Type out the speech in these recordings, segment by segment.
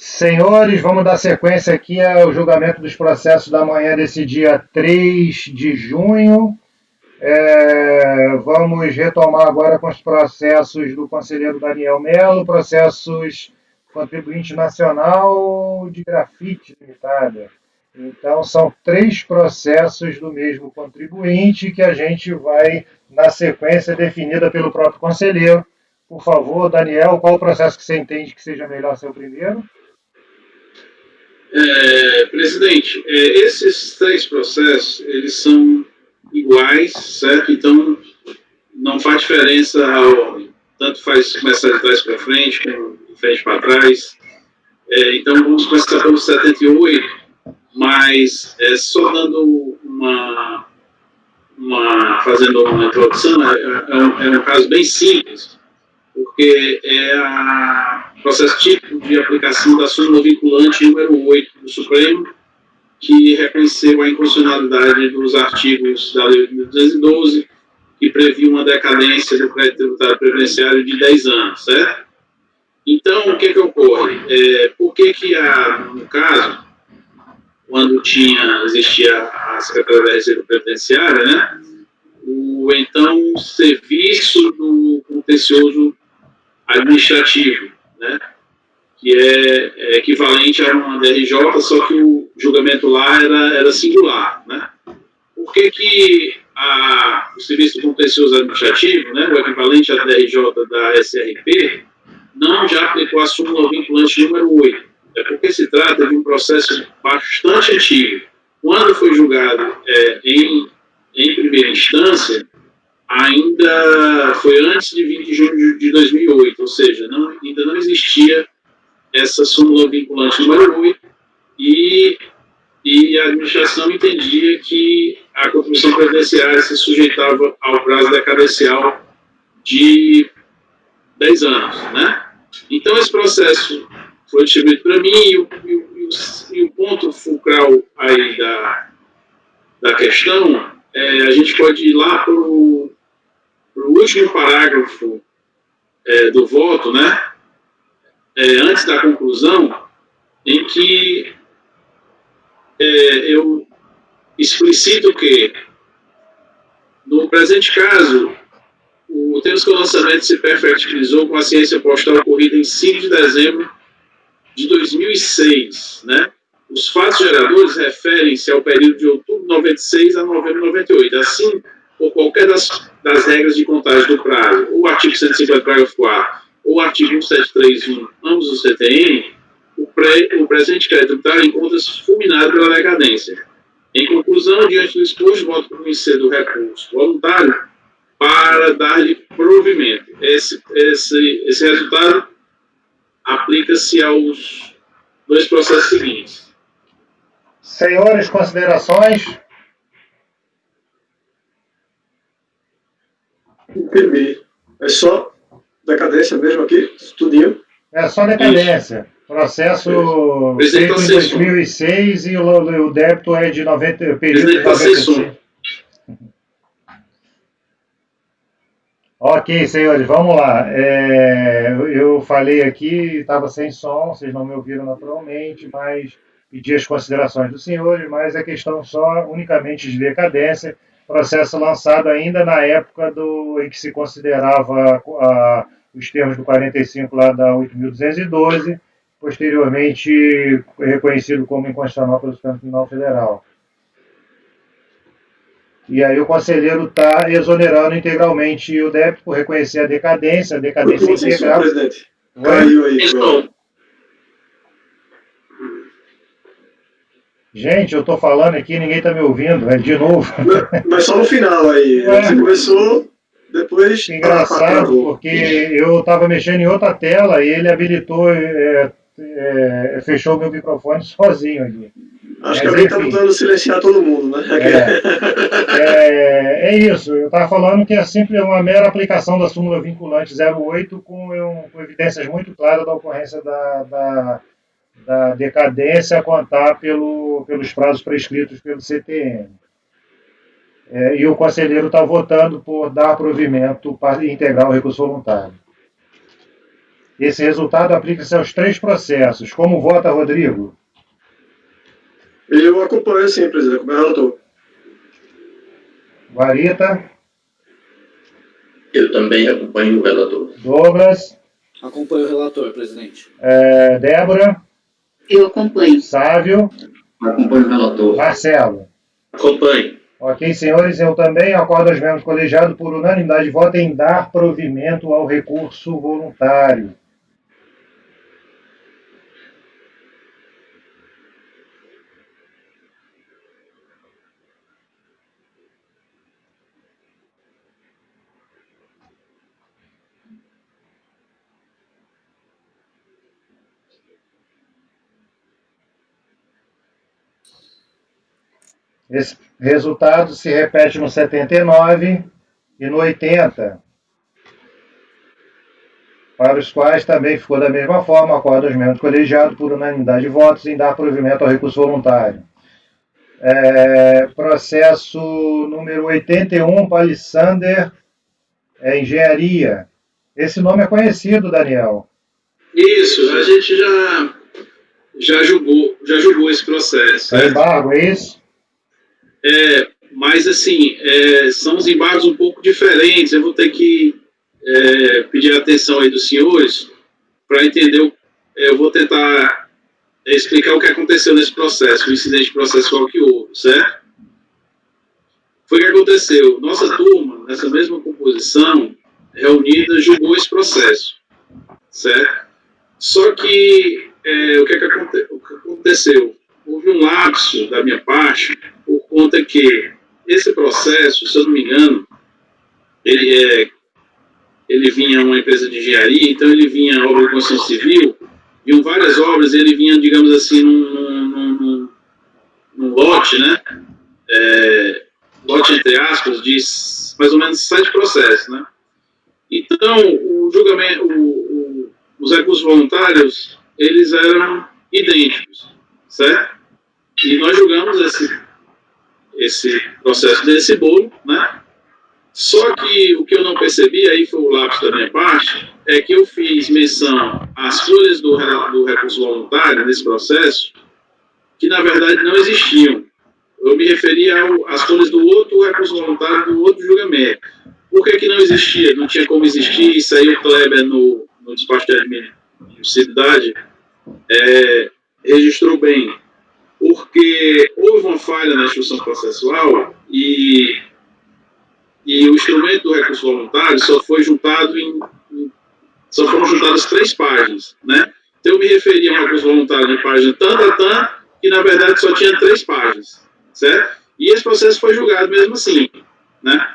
Senhores, vamos dar sequência aqui ao julgamento dos processos da manhã desse dia 3 de junho. Vamos retomar agora com os processos do conselheiro Daniel Melo, processos contribuinte nacional de grafite limitada. Então, são 3 processos do mesmo contribuinte que a gente vai, na sequência definida pelo próprio conselheiro. Por favor, Daniel, qual o processo que você entende que seja melhor ser o primeiro? Presidente, esses 3 processos, eles são iguais, certo? Então, não faz diferença a ordem. Tanto faz começar de trás para frente, como de frente para trás. Então, vamos começar pelo 78, mas só dando fazendo uma introdução, é um caso bem simples, porque é o processo típico de aplicação da súmula vinculante número 8 do Supremo, que reconheceu a inconstitucionalidade dos artigos da Lei 8.212, que previa uma decadência do crédito tributário previdenciário de 10 anos, certo? Então, o que ocorre? Por que no caso, quando existia a Secretaria da Receita Previdenciária, né, o então Serviço do Contencioso Administrativo, né, que é equivalente a uma DRJ, só que o julgamento lá era singular, né? Por que o Serviço do Contencioso Administrativo, né, o equivalente à DRJ da SRP, não já aplicou a súmula vinculante número 8? É porque se trata de um processo bastante antigo. Quando foi julgado em primeira instância, ainda foi antes de 20 de junho de 2008, ou seja, ainda não existia essa súmula vinculante número 8 e a administração entendia que a contribuição previdenciária se sujeitava ao prazo decadencial de 10 anos, né? Então, esse processo foi distribuído para mim e o ponto fulcral aí da questão, a gente pode ir lá para o último parágrafo do voto, né? Antes da conclusão, em que eu explicito que, no presente caso, o termo de lançamento se perfectibilizou com a ciência postal ocorrida em 5 de dezembro de 2006, né? Os fatos geradores referem-se ao período de outubro de 96 a novembro de 98. Assim, por qualquer das regras de contagem do prazo, ou o artigo 150, parágrafo 4, ou o artigo 1731, ambos os CTN, o presente crédito tributário encontra-se fulminado pela decadência. Em conclusão, diante do exposto, voto por conhecer do recurso voluntário para dar-lhe provimento. Esse resultado aplica-se aos 2 processos seguintes. Senhores, considerações? Entendi. É só decadência mesmo aqui? Tudinho? É só decadência. Isso. Processo feito em 2006 e o débito é de período de 96. Ok, senhores, vamos lá. Eu falei aqui, estava sem som, vocês não me ouviram naturalmente, mas pedi as considerações dos senhores, mas a questão só unicamente de decadência, processo lançado ainda na época em que se considerava os termos do 45 lá da 8.212, posteriormente reconhecido como inconstitucional pelo Supremo Tribunal Federal. E aí o conselheiro está exonerando integralmente o débito por reconhecer a decadência integral. Presidente. Caiu aí, João. Gente, eu estou falando aqui, ninguém está me ouvindo, de novo. Mas só no final aí. Você começou, depois... Engraçado, porque eu estava mexendo em outra tela e ele habilitou, fechou o meu microfone sozinho aqui. Acho que alguém está tentando silenciar todo mundo, né? É isso, eu estava falando que é sempre uma mera aplicação da súmula vinculante 08 com evidências muito claras da ocorrência da decadência a contar pelos prazos prescritos pelo CTN. E o conselheiro está votando por dar provimento para integrar o recurso voluntário. Esse resultado aplica-se aos 3 processos. Como vota, Rodrigo? Eu acompanho, sim, presidente, como relator. Guarita? Eu também acompanho o relator. Douglas? Acompanho o relator, presidente. Débora? Eu acompanho. Sávio? Acompanho o relator. Marcelo? Acompanho. Ok, senhores, eu também acordo aos membros colegiados por unanimidade de voto em dar provimento ao recurso voluntário. Esse resultado se repete no 79 e no 80, para os quais também ficou da mesma forma, acordo aos membros colegiados por unanimidade de votos em dar provimento ao recurso voluntário. Processo número 81, Palissander, Engenharia. Esse nome é conhecido, Daniel. Isso, a gente já julgou esse processo. É embargo, é isso? Mas, assim, são os embargos um pouco diferentes. Eu vou ter que pedir a atenção aí dos senhores para entender. Eu vou tentar explicar o que aconteceu nesse processo, o incidente processual que houve, certo? Foi o que aconteceu. Nossa turma, nessa mesma composição, reunida, julgou esse processo, certo? Só que o que aconteceu? Houve um lapso da minha parte, por conta que esse processo, se eu não me engano, ele vinha uma empresa de engenharia, então ele vinha obra de construção civil, vinham várias obras, ele vinha, digamos assim, num lote, né? Lote entre aspas, de mais ou menos 7 processos, né? Então, o julgamento, os recursos voluntários, eles eram idênticos, certo? E nós julgamos esse processo desse bolo, né? Só que o que eu não percebi, aí foi o lápis da minha parte, é que eu fiz menção às folhas do recurso voluntário nesse processo, que na verdade não existiam. Eu me referia às folhas do outro recurso voluntário do outro julgamento. Por que não existia? Não tinha como existir, isso aí o Kleber no despacho de admissibilidade registrou bem. Porque houve uma falha na instrução processual e o instrumento do recurso voluntário só foram juntadas 3 páginas, né? Então eu me referia a um recurso voluntário de página tanto, que na verdade só tinha 3 páginas, certo? E esse processo foi julgado mesmo assim, né?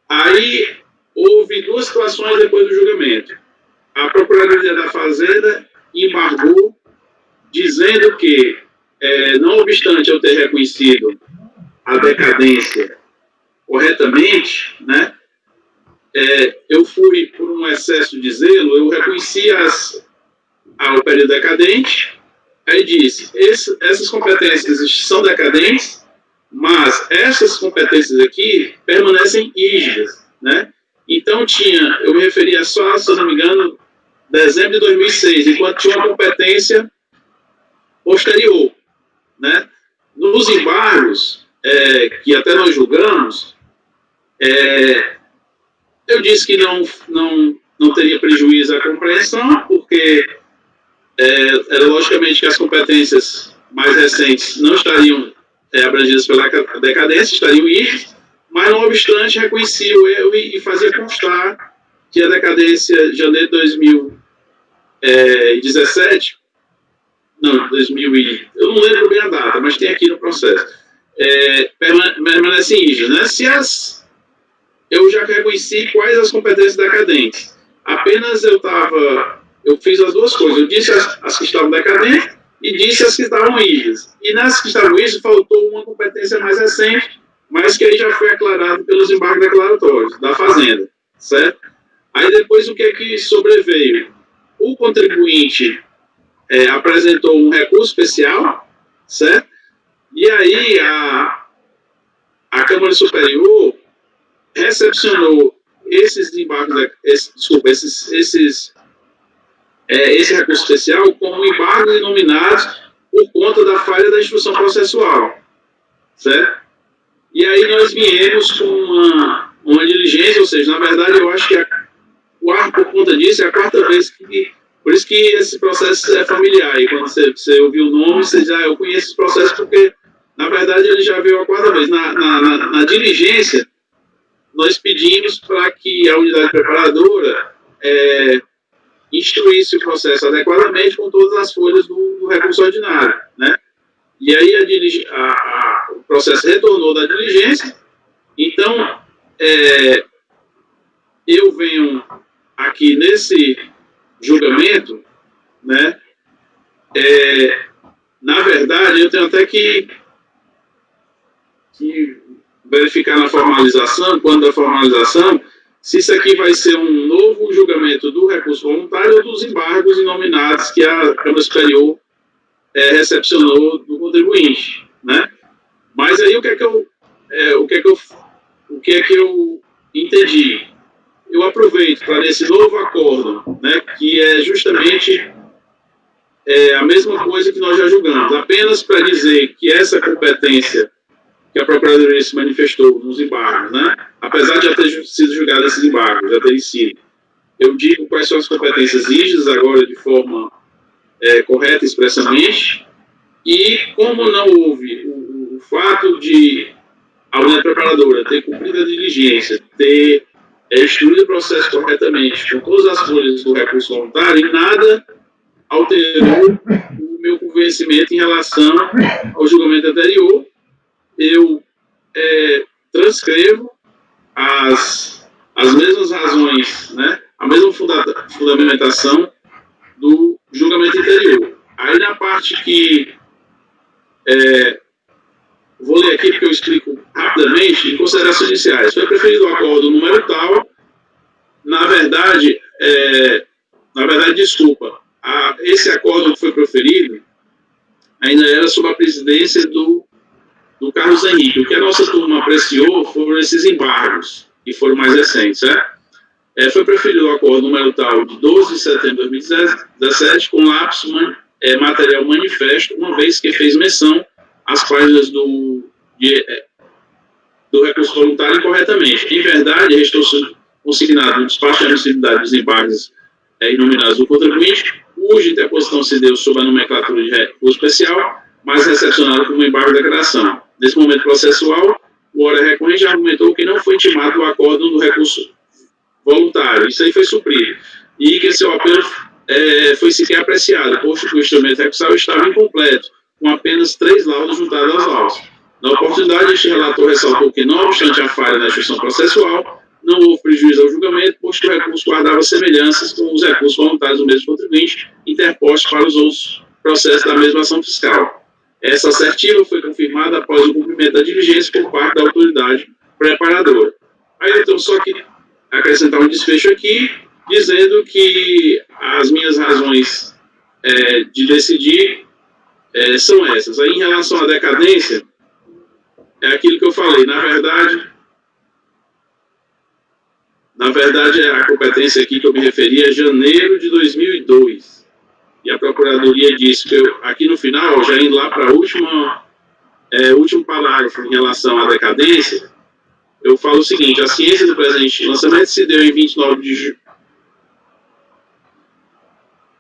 Aí houve 2 situações depois do julgamento. A Procuradoria da Fazenda embargou, dizendo que, não obstante eu ter reconhecido a decadência corretamente, né, eu fui, por um excesso de zelo, eu reconheci o período decadente, aí disse, essas competências são decadentes, mas essas competências aqui permanecem rígidas, né? Então eu me referia só, se eu não me engano, dezembro de 2006, enquanto tinha uma competência posterior, né? Nos embargos, que até nós julgamos, eu disse que não teria prejuízo à compreensão, porque era logicamente que as competências mais recentes não estariam abrangidas pela decadência, estariam rígidas, mas não obstante reconhecia o erro e fazia constar que a decadência de janeiro de 2017, eu não lembro bem a data, mas tem aqui no processo, permanecem rígidas, né? Eu já reconheci quais as competências decadentes. Apenas eu fiz as 2 coisas. Eu disse as que estavam decadentes e disse as que estavam rígidas. E nas que estavam rígidas faltou uma competência mais recente, mas que aí já foi aclarado pelos embargos declaratórios da Fazenda, certo? Aí depois o que é que sobreveio? O contribuinte apresentou um recurso especial, certo? E aí a Câmara Superior recepcionou esses embargos, esses esse recurso especial como embargos inominados por conta da falha da instrução processual, certo? E aí nós viemos com uma diligência, ou seja, na verdade eu acho que por conta disso, é a quarta vez que... Por isso que esse processo é familiar. E quando você ouviu o nome, você diz, eu conheço esse processo porque, na verdade, ele já veio a quarta vez. Na diligência, nós pedimos para que a unidade preparadora instruísse o processo adequadamente com todas as folhas do recurso ordinário, né? E aí o processo retornou da diligência. Então, eu venho aqui nesse julgamento, né? Na verdade, eu tenho até que verificar na formalização, quando da formalização, se isso aqui vai ser um novo julgamento do recurso voluntário ou dos embargos inominados que a Câmara Superior recepcionou do contribuinte, né? Mas aí o que é que eu entendi? Eu aproveito para nesse novo acordo, né, que é justamente a mesma coisa que nós já julgamos, apenas para dizer que essa competência que a Procuradoria se manifestou nos embargos, né, apesar de já ter sido julgado esses embargos, já terem sido, eu digo quais são as competências rígidas agora de forma correta expressamente, e como não houve o fato de a unidade preparadora ter cumprido a diligência, ter instruído o processo corretamente com todas as folhas do recurso voluntário, e nada alterou o meu convencimento em relação ao julgamento anterior. Eu transcrevo as mesmas razões, né, a mesma fundamentação do julgamento anterior. Aí na parte que vou ler aqui porque eu explico rapidamente, em considerações iniciais. Foi preferido o acordo número tal. Na verdade, desculpa, esse acordo que foi proferido ainda era sob a presidência do Carlos Henrique. O que a nossa turma apreciou foram esses embargos, que foram mais recentes, certo? Foi preferido o acordo número tal de 12 de setembro de 2017, com lapso material manifesto, uma vez que fez menção às páginas do recurso voluntário incorretamente. Em verdade, restou consignado no despacho de admissibilidade dos embargos inominados do contribuinte, cuja interposição se deu sob a nomenclatura de recurso especial, mas recepcionado como embargo de declaração. Nesse momento processual, o ora recorrente argumentou que não foi intimado o acordo do recurso voluntário. Isso aí foi suprido. E que seu apelo foi sequer apreciado, posto que o instrumento recursal estava incompleto, com apenas 3 laudos juntados aos autos. Na oportunidade, este relator ressaltou que, não obstante a falha na instrução processual, não houve prejuízo ao julgamento, posto que o recurso guardava semelhanças com os recursos voluntários do mesmo contribuinte, interpostos para os outros processos da mesma ação fiscal. Essa assertiva foi confirmada após o cumprimento da diligência por parte da autoridade preparadora. Aí eu tenho só que acrescentar um desfecho aqui, dizendo que as minhas razões de decidir são essas. Aí, em relação à decadência, é aquilo que eu falei. Na verdade, a competência aqui que eu me referi é janeiro de 2002. E a Procuradoria disse que aqui no final, já indo lá para o último parágrafo em relação à decadência, eu falo o seguinte: a ciência do presente lançamento se deu em 29 de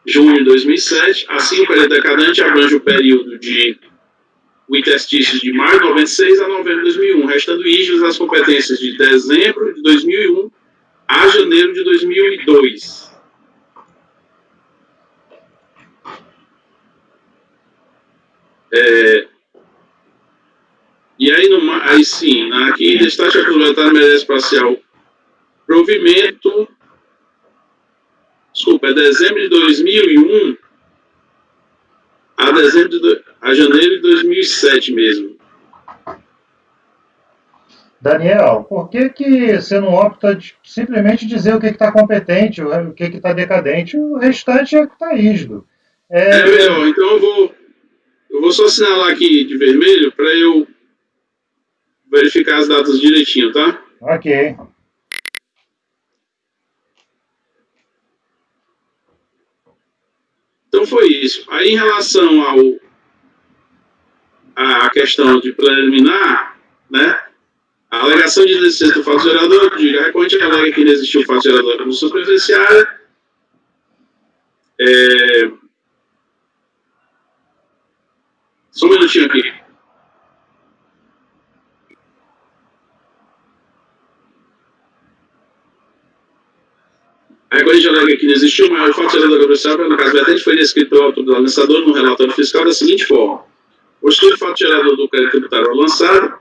junho de 2007, assim o período decadente abrange o período o interstício de maio de 96 a novembro de 2001, restando rígidas as competências de dezembro de 2001 a janeiro de 2002. E aí sim, aqui destaque a complementar merece parcial provimento. Desculpa, é dezembro de 2001 a janeiro de 2007 mesmo. Daniel, por que você não opta de simplesmente dizer o que está competente, o que está decadente? O restante é que está rígido. Melhor. Então eu vou só assinalar aqui de vermelho para eu verificar as datas direitinho, tá? Ok. Então foi isso. Aí, em relação à questão de preliminar, né, a alegação de inexistência do fato gerador, a recorrente alega que não existiu fato gerador da condução previdenciária. Só um minutinho aqui. A recorrente alega que não existiu, mas o fato gerador da condução previdenciária, no caso vertente, foi descrito pelo autor do lançador no relatório fiscal da seguinte forma: o estudo do fato gerador do crédito tributário lançado,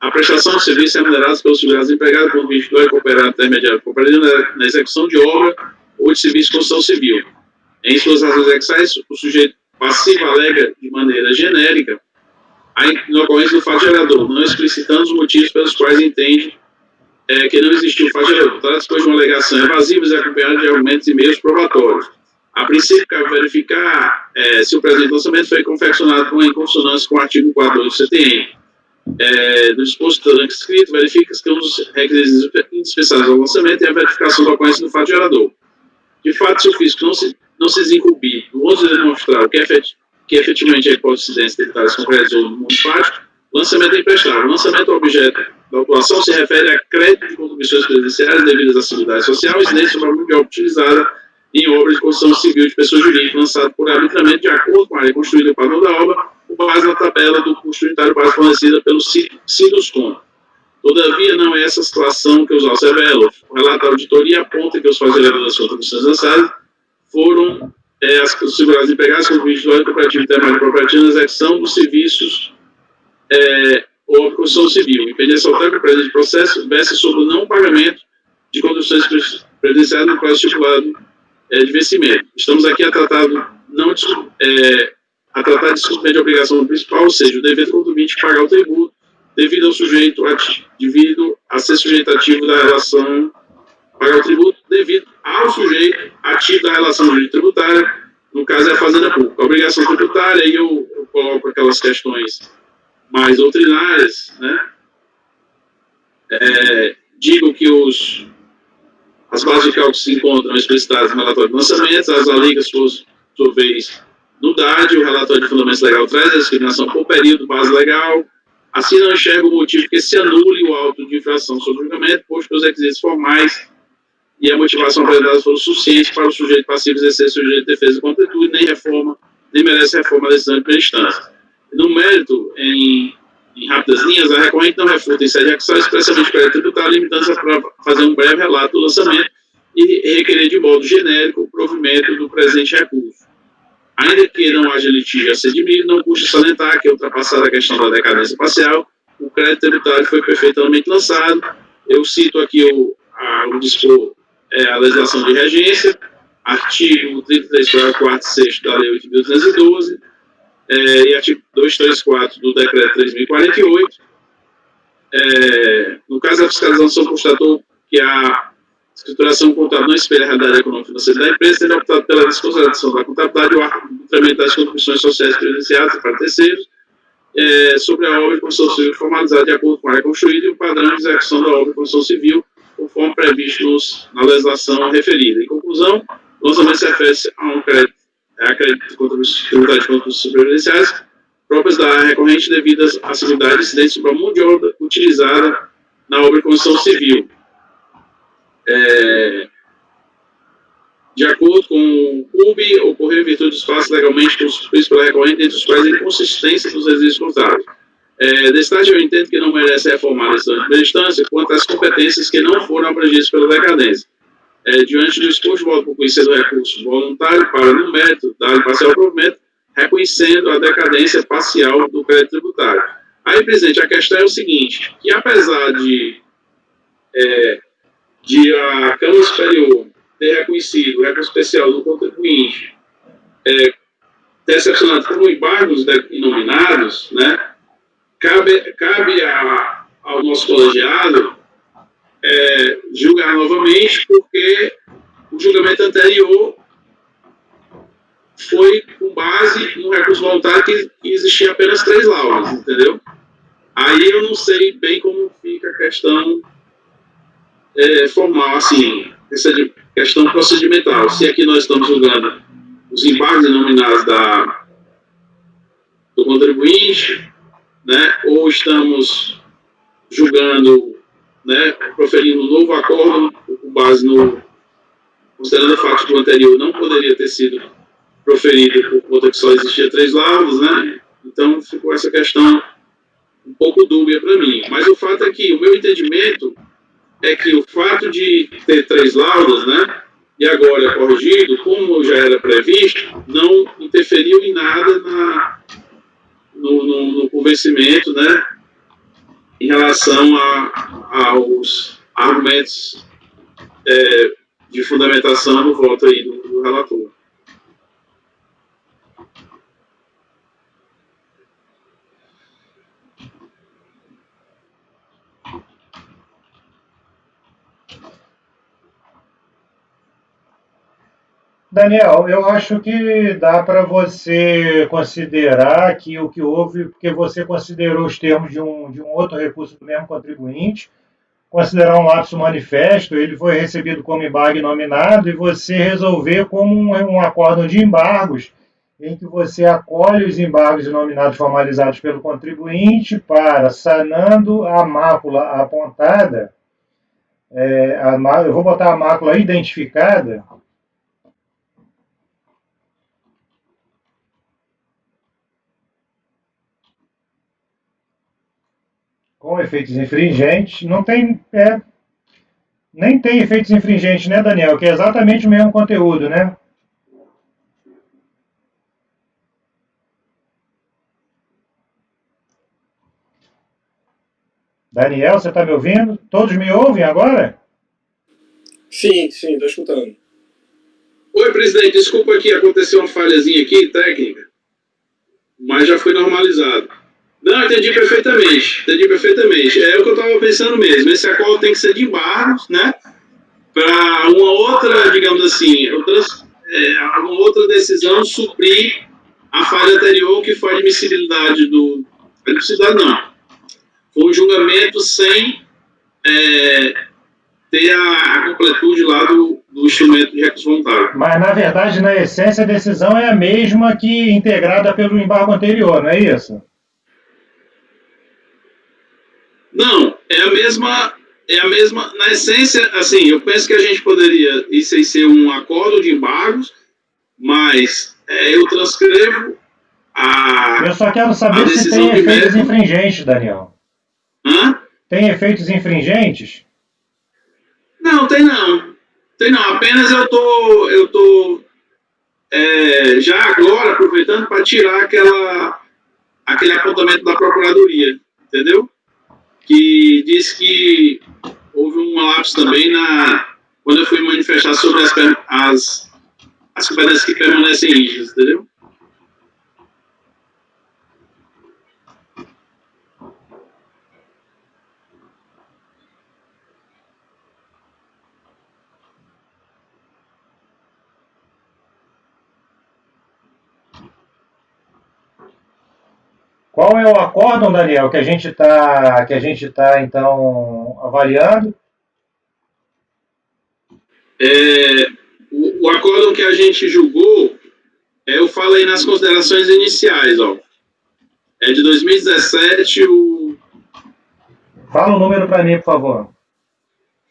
a prestação de serviços remunerados pelos segurados empregados por individual e cooperado intermediário cooperativo na execução de obra ou de serviço de construção civil. Em suas razões exais, o sujeito passivo alega de maneira genérica a inocorrência do fato gerador, não explicitando os motivos pelos quais entende que não existiu fato gerador. Trata-se, depois, de uma alegação evasiva e acompanhada de argumentos e meios probatórios. A princípio, cabe verificar se o presente lançamento foi confeccionado em consonância com o artigo 4 do CTN. Do disposto escrito, verifica-se que um dos requisitos indispensáveis ao lançamento é a verificação da ocorrência do fato gerador. De fato, se o físico não se desincumbir do modo de demonstrar que efetivamente a hipótese de incidência tributária se concretizou no mundo fático, o lançamento é imprestável. O lançamento ao objeto da autuação se refere a crédito de contribuições previdenciárias devidas à Seguridade Social e incidência sobre a mão de obra utilizada em obras de construção civil de pessoa jurídica lançado por arbitramento de acordo com a área construída e o padrão da obra, com base na tabela do custo unitário base fornecida pelo Siduscom. Todavia, não é essa situação que os autos revelam. O relato da auditoria aponta que os fatos geradores das contribuições lançadas foram os segurados empregados com o individual cooperativo intermédio cooperativo na execução dos serviços ou a construção civil. Impede ressaltar que o presente processo versa sobre o não pagamento de contribuições previdenciárias no prazo estipulado de vencimento. Estamos aqui a tratar de descumprimento de obrigação principal, ou seja, o dever do contribuinte pagar o tributo devido a ser sujeito ativo da relação, pagar o tributo devido ao sujeito ativo da relação jurídica tributária, no caso é a Fazenda Pública. A obrigação tributária, aí eu coloco aquelas questões mais doutrinárias, né? Digo que as bases de cálculo se encontram explicitadas no relatório de lançamentos, as alíquotas, por sua vez, no DAD, o relatório de fundamentos legal traz a discriminação por período, base legal. Assim, não enxerga o motivo que se anule o auto de infração sobre o julgamento, posto que os requisitos formais e a motivação apresentada foram suficientes para o sujeito passivo exercer seu direito de defesa e completude, nem merece reforma da decisão de primeira instância. No mérito, em rápidas linhas, a recorrente não refuta em sede recursal expressamente o crédito tributário, limitando-se a fazer um breve relato do lançamento e requerer de modo genérico o provimento do presente recurso. Ainda que não haja litígio a ser diminuído, não custa salientar que, ultrapassada a questão da decadência parcial, o crédito tributário foi perfeitamente lançado. Eu cito aqui a legislação de regência, artigo 33, parágrafo 4º e 6º da Lei 8.212, e artigo 234 do Decreto 3.048. No caso da fiscalização, constatou que a escrituração contábil não espelha a realidade econômica e financeira da empresa, tendo optado pela desconsideração da contabilidade e o arbitramento das contribuições sociais previdenciadas para terceiros sobre a obra de construção civil formalizada de acordo com a área construída e o padrão de execução da obra de construção civil, conforme previsto na legislação referida. Em conclusão, o lançamento se refere a um crédito de tributário de contribuições previdenciárias próprias da área recorrente devidas à atividade incidente sobre a mão de obra utilizada na obra de construção civil. De acordo com o CUB, ocorreu em virtude dos fatos legalmente constituídos pela recorrente, entre os quais a inconsistência dos exercícios contábeis. Destaque, eu entendo que não merece reformar a decisão de primeira instância quanto às competências que não foram abrangidas pela decadência. Diante do exposto, voto por conhecer do recurso voluntário para, no mérito, dar parcial provimento, reconhecendo a decadência parcial do crédito tributário. Aí, presidente, a questão é o seguinte, que apesar de a Câmara Superior ter reconhecido o recurso especial do contribuinte, ter excepcionado como embargos inominados, né, cabe ao nosso colegiado julgar novamente, porque o julgamento anterior foi com base no recurso voluntário que existia apenas 3 laudas, entendeu? Aí eu não sei bem como fica a questão formal, assim, essa questão procedimental. Se aqui nós estamos julgando os embargos denominados do contribuinte, né, ou estamos julgando, né, proferindo um novo acordo com base no, considerando o fato que o anterior não poderia ter sido proferido por conta que só existia 3 laudos, né? Então ficou essa questão um pouco dúbia para mim. Mas o fato é que o meu entendimento é que o fato de ter 3 laudos, né, e agora é corrigido, como já era previsto, não interferiu em nada no convencimento, né, em relação aos argumentos de fundamentação do voto aí do relator. Daniel, eu acho que dá para você considerar que o que houve, porque você considerou os termos de um outro recurso do mesmo contribuinte, considerar um lapso manifesto, ele foi recebido como embargo nominado e você resolver como um acórdão de embargos, em que você acolhe os embargos nominados formalizados pelo contribuinte para, sanando a mácula apontada, eu vou botar a mácula identificada, com efeitos infringentes, não tem, nem tem efeitos infringentes, né, Daniel? Que é exatamente o mesmo conteúdo, né? Daniel, você está me ouvindo? Todos me ouvem agora? Sim, estou escutando. Oi, presidente, desculpa que aconteceu uma falhazinha aqui, técnica, mas já foi normalizado. Não, entendi perfeitamente. É o que eu estava pensando mesmo. Esse acordo tem que ser de embargos, né? Para uma outra, digamos assim, uma outra decisão suprir a falha anterior, que foi a admissibilidade do... Admissibilidade não. Foi um julgamento sem ter a completude lá do instrumento de recurso voluntário. Mas, na verdade, na essência, a decisão é a mesma que integrada pelo embargo anterior, não é isso? Não, é a mesma, na essência, assim, eu penso que a gente poderia, isso aí ser um acordo de embargos, mas eu transcrevo Eu só quero saber se tem efeitos infringentes, Daniel. Hã? Tem efeitos infringentes? Não, tem não. Apenas eu tô já agora aproveitando para tirar aquele apontamento da Procuradoria, entendeu? Que diz que houve um lapso também quando eu fui manifestar sobre as competências que permanecem rígidas, entendeu? Qual é o acórdão, Daniel, que a gente tá então avaliando? O acórdão que a gente julgou, eu falei nas considerações iniciais, ó. É de 2017, Fala o número para mim, por favor.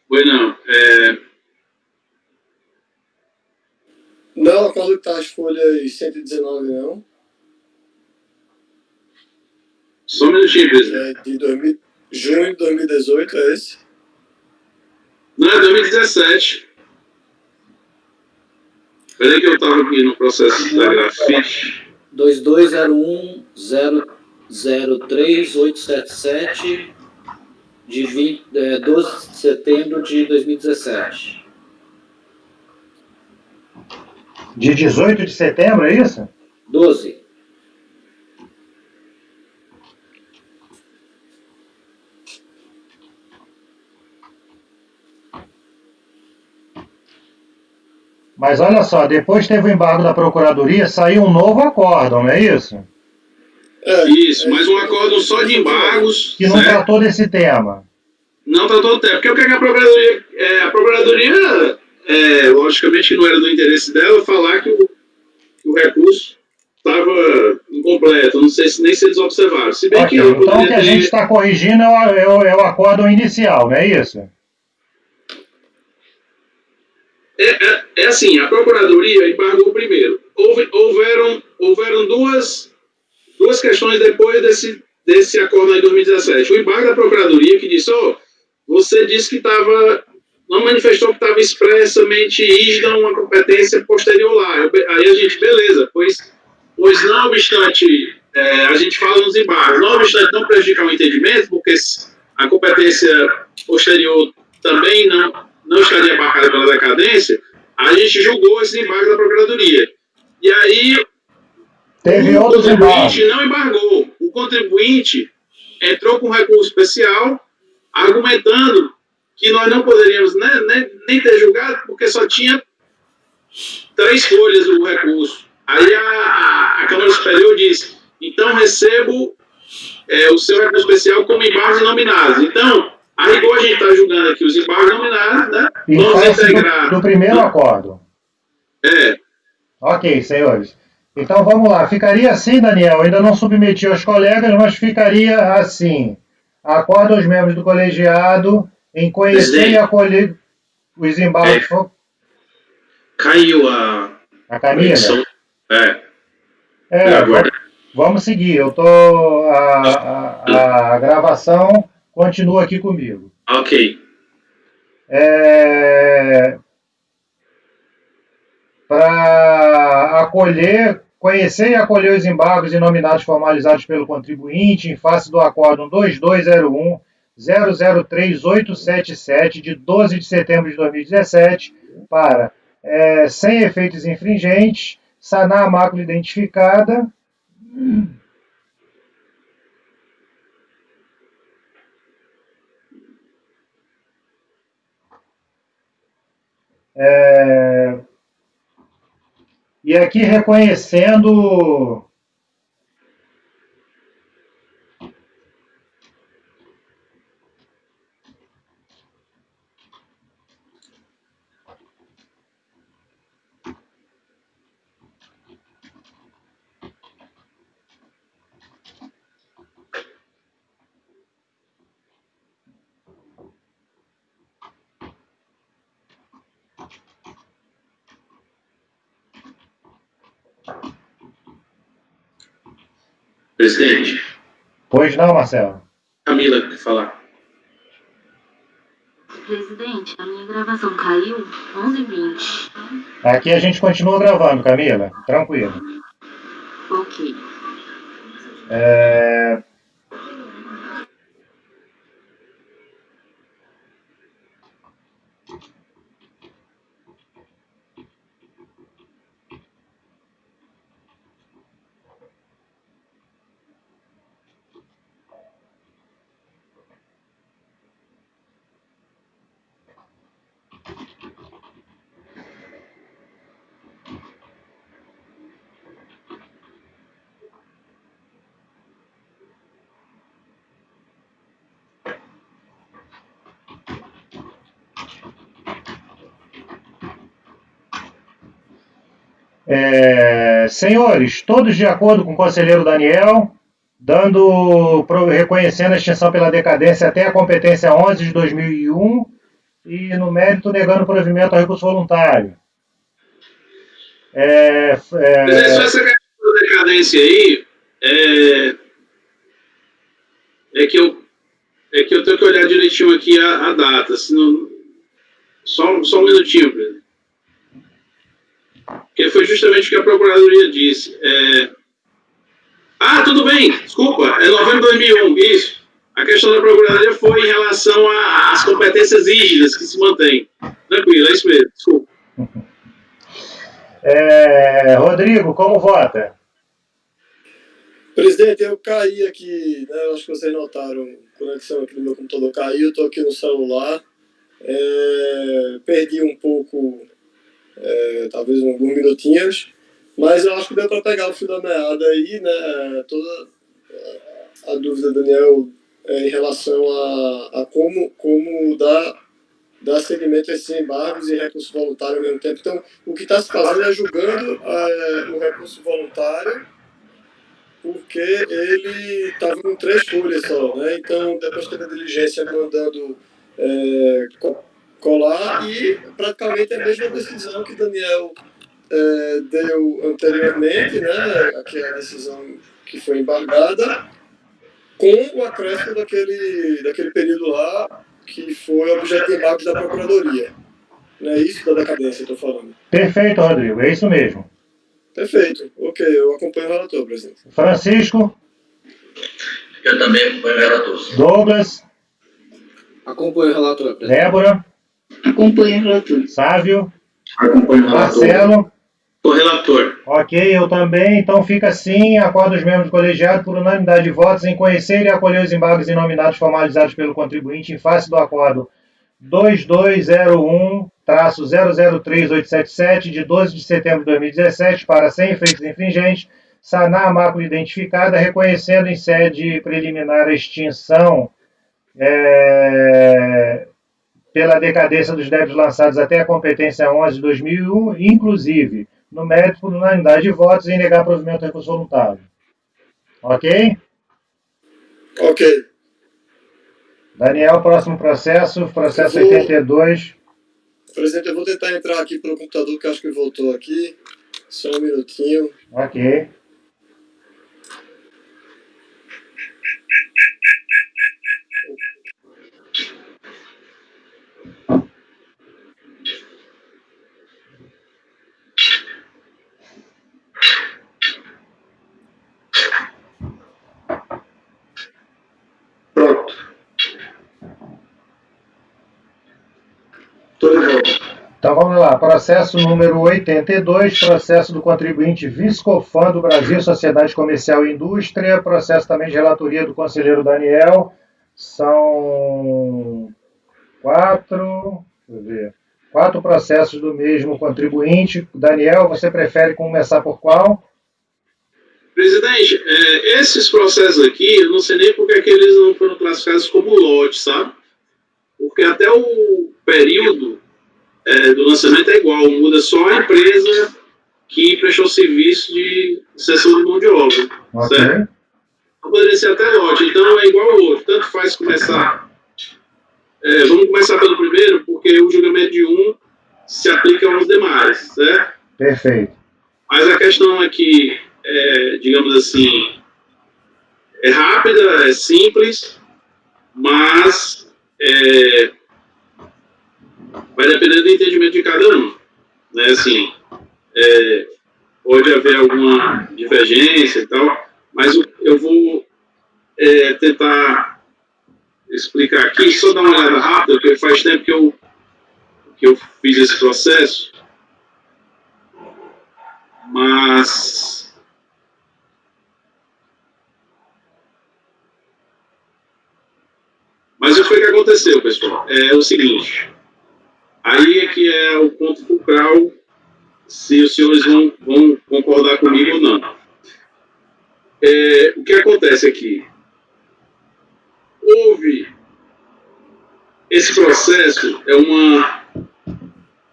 Foi não. Não, acordo que está as folhas 119, não. Só um minutinho, presidente. É de junho de 2018, é esse? Não, é 2017. Peraí que eu estava aqui no processo da grafite. 2201-003-877 de 12 de setembro de 2017. De 18 de setembro, é isso? 12. Mas olha só, depois teve o embargo da Procuradoria, saiu um novo acórdão, não é isso? Isso, mas um acórdão só de embargos. Que não tratou desse tema. Não tratou do tema. Porque o que a Procuradoria, logicamente não era do interesse dela falar que o recurso estava incompleto, não sei nem se eles observaram. Se bem Ok, que eu então o poderia que a gente está corrigindo é o acórdão inicial, não é isso? É assim, a Procuradoria embargou primeiro. Houveram duas questões depois desse acordo em 2017. O embargo da Procuradoria que disse, você disse que não manifestou que estava expressamente rígida uma competência posterior lá. Aí a gente, beleza, pois não obstante, a gente fala nos embargos, não obstante não prejudicar o entendimento, porque a competência posterior também não estaria abarcada pela decadência, a gente julgou esse embargo da Procuradoria. E aí, Teve o outros embargos. contribuinte não embargou. O contribuinte entrou com recurso especial, argumentando que nós não poderíamos nem ter julgado, porque só tinha 3 folhas o recurso. Aí a Câmara Superior disse, então recebo o seu recurso especial como embargos nominados. Então, a rigor a gente está julgando aqui os embargos nominados, né? Em Vamos face integrar. do primeiro acordo. Ok, senhores. Então vamos lá. Ficaria assim, Daniel. Ainda não submeti aos colegas, mas ficaria assim. Acordo aos membros do colegiado em conhecer Presidente. e acolher os embargos. Caiu a Camila? conexão. Agora. Vamos seguir. A gravação continua aqui comigo. Ok. Para conhecer e acolher os embargos e nominados formalizados pelo contribuinte em face do Acórdão 2201-003877, de 12 de setembro de 2017, para, sem efeitos infringentes, sanar a mácula identificada, e aqui reconhecendo Presidente. Pois não, Marcelo? Camila, quer falar? Presidente, a minha gravação caiu 11h20. Aqui a gente continua gravando, Camila. Tranquilo. Ok. Senhores, todos de acordo com o conselheiro Daniel, reconhecendo a extinção pela decadência até a competência 11 de 2001 e, no mérito, negando o provimento ao recurso voluntário. Mas só essa questão da decadência aí, que eu tenho que olhar direitinho aqui a data, senão, só um minutinho, Pedro. Porque foi justamente o que a Procuradoria disse. Tudo bem, desculpa, é novembro de 2001, isso. A questão da Procuradoria foi em relação às competências rígidas que se mantêm. Tranquilo, é isso mesmo, desculpa. Rodrigo, como vota? Presidente, eu caí aqui, né? Acho que vocês notaram, a conexão aqui do meu computador caiu, estou aqui no celular. Perdi um pouco, talvez alguns minutinhos, mas eu acho que deu para pegar o fio da meada aí, né? Toda a dúvida do Daniel em relação a como dar dar seguimento a esses embargos e recurso voluntário ao mesmo tempo. Então, o que está se fazendo é julgando o recurso voluntário, porque ele estava com 3 folhas só, né? Então, depois teve a diligência mandando colar e praticamente a mesma decisão que Daniel deu anteriormente, né? Que é a decisão que foi embargada, com o acréscimo daquele período lá, que foi objeto de embargos da Procuradoria. Não é isso da decadência, estou falando. Perfeito, Rodrigo, é isso mesmo. Perfeito. Ok, eu acompanho o relator, presidente. Francisco? Eu também acompanho o relator. Douglas? Acompanho o relator, presidente. Débora? Acompanho o relator. Sávio? Acompanho o relator. Marcelo? O relator. Ok, eu também. Então fica assim, acordo os membros do colegiado por unanimidade de votos em conhecer e acolher os embargos inominados formalizados pelo contribuinte em face do acordo 2201-003877 de 12 de setembro de 2017 para, sem efeitos infringentes, sanar a mácula identificada, reconhecendo em sede preliminar a extinção pela decadência dos débitos lançados até a competência 11 de 2001, inclusive, no mérito por unanimidade de votos, em negar provimento do recurso voluntário. Ok? Ok. Daniel, próximo processo 82. Presidente, eu vou tentar entrar aqui pelo computador, que acho que voltou aqui. Só um minutinho. Ok. Pronto. Estou de volta. Então vamos lá, processo número 82, processo do contribuinte Viscofan do Brasil, Sociedade Comercial e Indústria, processo também de relatoria do conselheiro Daniel. São 4 processos do mesmo contribuinte. Daniel, você prefere começar por qual? Presidente, esses processos aqui, eu não sei nem por que eles não foram classificados como lote, sabe? Porque até o período do lançamento é igual, muda só a empresa que prestou serviço de cessão de mão de obra, Ok. certo? Então poderia ser até lote, então é igual ao outro, tanto faz começar. Vamos começar pelo primeiro, porque o julgamento de um se aplica aos demais, certo? Perfeito. Mas a questão aqui, digamos assim, é rápida, é simples, mas vai depender do entendimento de cada um, né? Assim, pode haver alguma divergência e tal, mas eu vou tentar explicar aqui, só dar uma olhada rápida, porque faz tempo que eu fiz esse processo, mas o que foi que aconteceu, pessoal? É o seguinte, aí é que é o ponto fulcral, se os senhores vão concordar comigo ou não. O que acontece aqui? Houve esse processo, é uma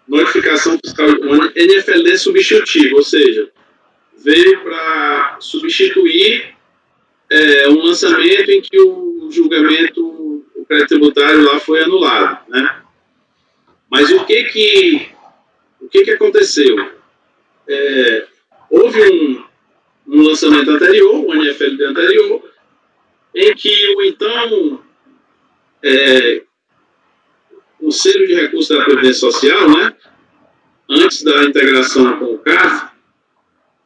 notificação fiscal, uma NFLD substitutiva, ou seja, veio para substituir um lançamento em que o julgamento, o crédito tributário lá foi anulado, né? Mas o que aconteceu? Houve um lançamento anterior, um NFLD anterior, em que o então Conselho de Recursos da Previdência Social, né, antes da integração com o CARF,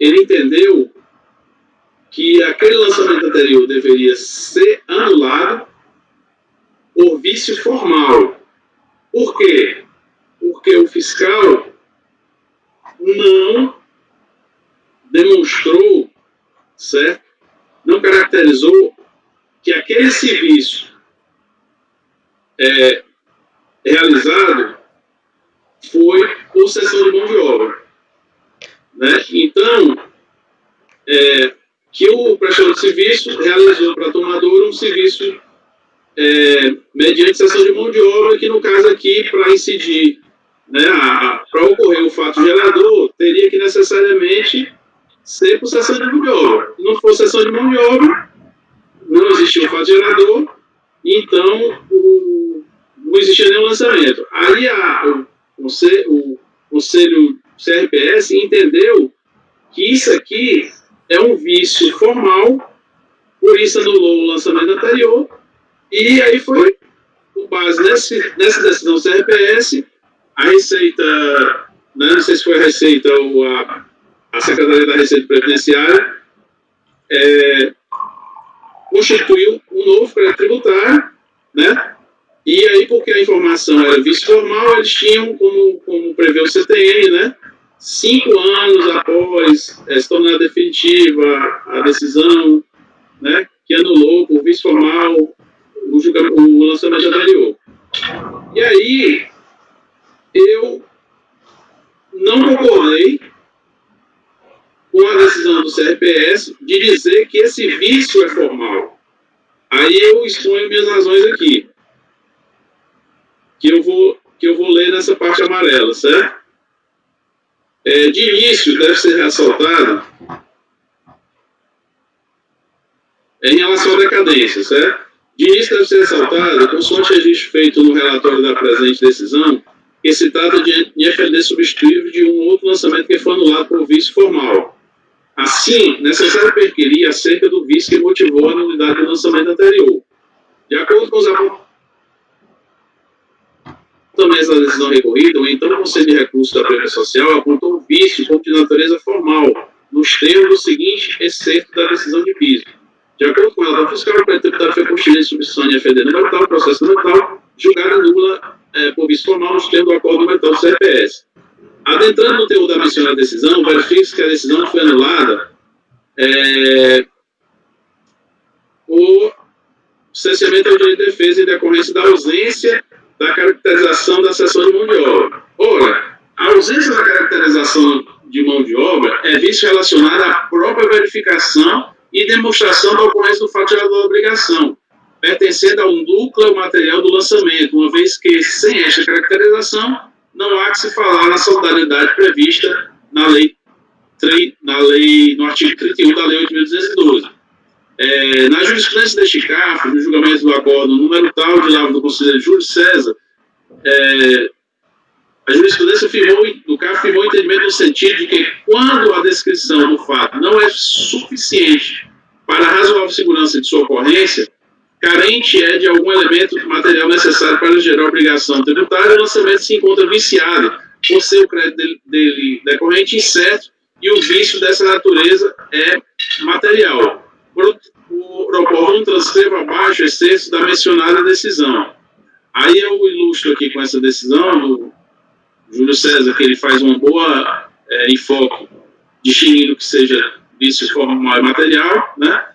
ele entendeu que aquele lançamento anterior deveria ser anulado por vício formal. Por quê? Porque o fiscal não demonstrou, certo? Não caracterizou que aquele serviço realizado foi por cessão de mão de obra, né? Então, que o prestador de serviço realizou para a tomadora um serviço mediante cessão de mão de obra, que no caso aqui, para incidir, né, para ocorrer o fato gerador, teria que necessariamente ser por cessão de mão de obra. Se não for cessão de mão de obra, não existia o fato gerador, então não existia nenhum lançamento. Aí o Conselho CRPS entendeu que isso aqui é um vício formal, por isso anulou o lançamento anterior, e aí foi, com base nessa decisão CRPS, a Receita, né, não sei se foi a Receita ou a Secretaria da Receita Previdenciária, constituiu um novo crédito tributário, né? E aí, porque a informação era vício formal, eles tinham, como prevê o CTN, né, 5 anos após se tornar definitiva a decisão, né, que anulou por vício formal o lançamento anterior. E aí, eu não concordei com a decisão do CRPS de dizer que esse vício é formal. Aí eu exponho minhas razões aqui, que eu vou ler nessa parte amarela, certo? De início, deve ser ressaltado em relação à decadência, certo? De início, deve ser ressaltado, consoante registro feito no relatório da presente decisão, que se trata de IFLD substituível de um outro lançamento que foi anulado por vício formal. Assim, necessário perquirir acerca do vício que motivou a nulidade do lançamento anterior. De acordo com os apontamentos da decisão recorrida, o então Conselho de Recursos da Previdência Social apontou o vício como de natureza formal, nos termos do seguinte excerto da decisão de piso. De acordo com o relatório fiscal, o crédito tributário foi constituído em substituição de FD número tal, processo número tal, julgada nula por vício formal nos termos do acordo número tal do CRPS. Adentrando no teor da mencionada decisão, verifica-se que a decisão foi anulada por cerceamento ao direito de defesa em decorrência da ausência da caracterização da cessão de mão de obra. Ora, a ausência da caracterização de mão de obra é vício relacionado à própria verificação e demonstração da ocorrência do fato gerador da obrigação, pertencendo ao núcleo material do lançamento, uma vez que, sem esta caracterização, não há que se falar na solidariedade prevista no artigo 31 da Lei 8.212. Na jurisprudência deste CAF, no julgamento do acordo número tal de laudo do conselheiro Júlio César, a jurisprudência do CAF firmou o entendimento no sentido de que, quando a descrição do fato não é suficiente para a razoável segurança de sua ocorrência, carente é de algum elemento material necessário para gerar obrigação tributária, o lançamento se encontra viciado, por ser o crédito dele decorrente incerto, e o vício dessa natureza é material. Proponho transcrevo abaixo excesso da mencionada decisão. Aí eu ilustro aqui com essa decisão do Júlio César, que ele faz uma boa enfoque, distinguindo que seja vício formal e material, né?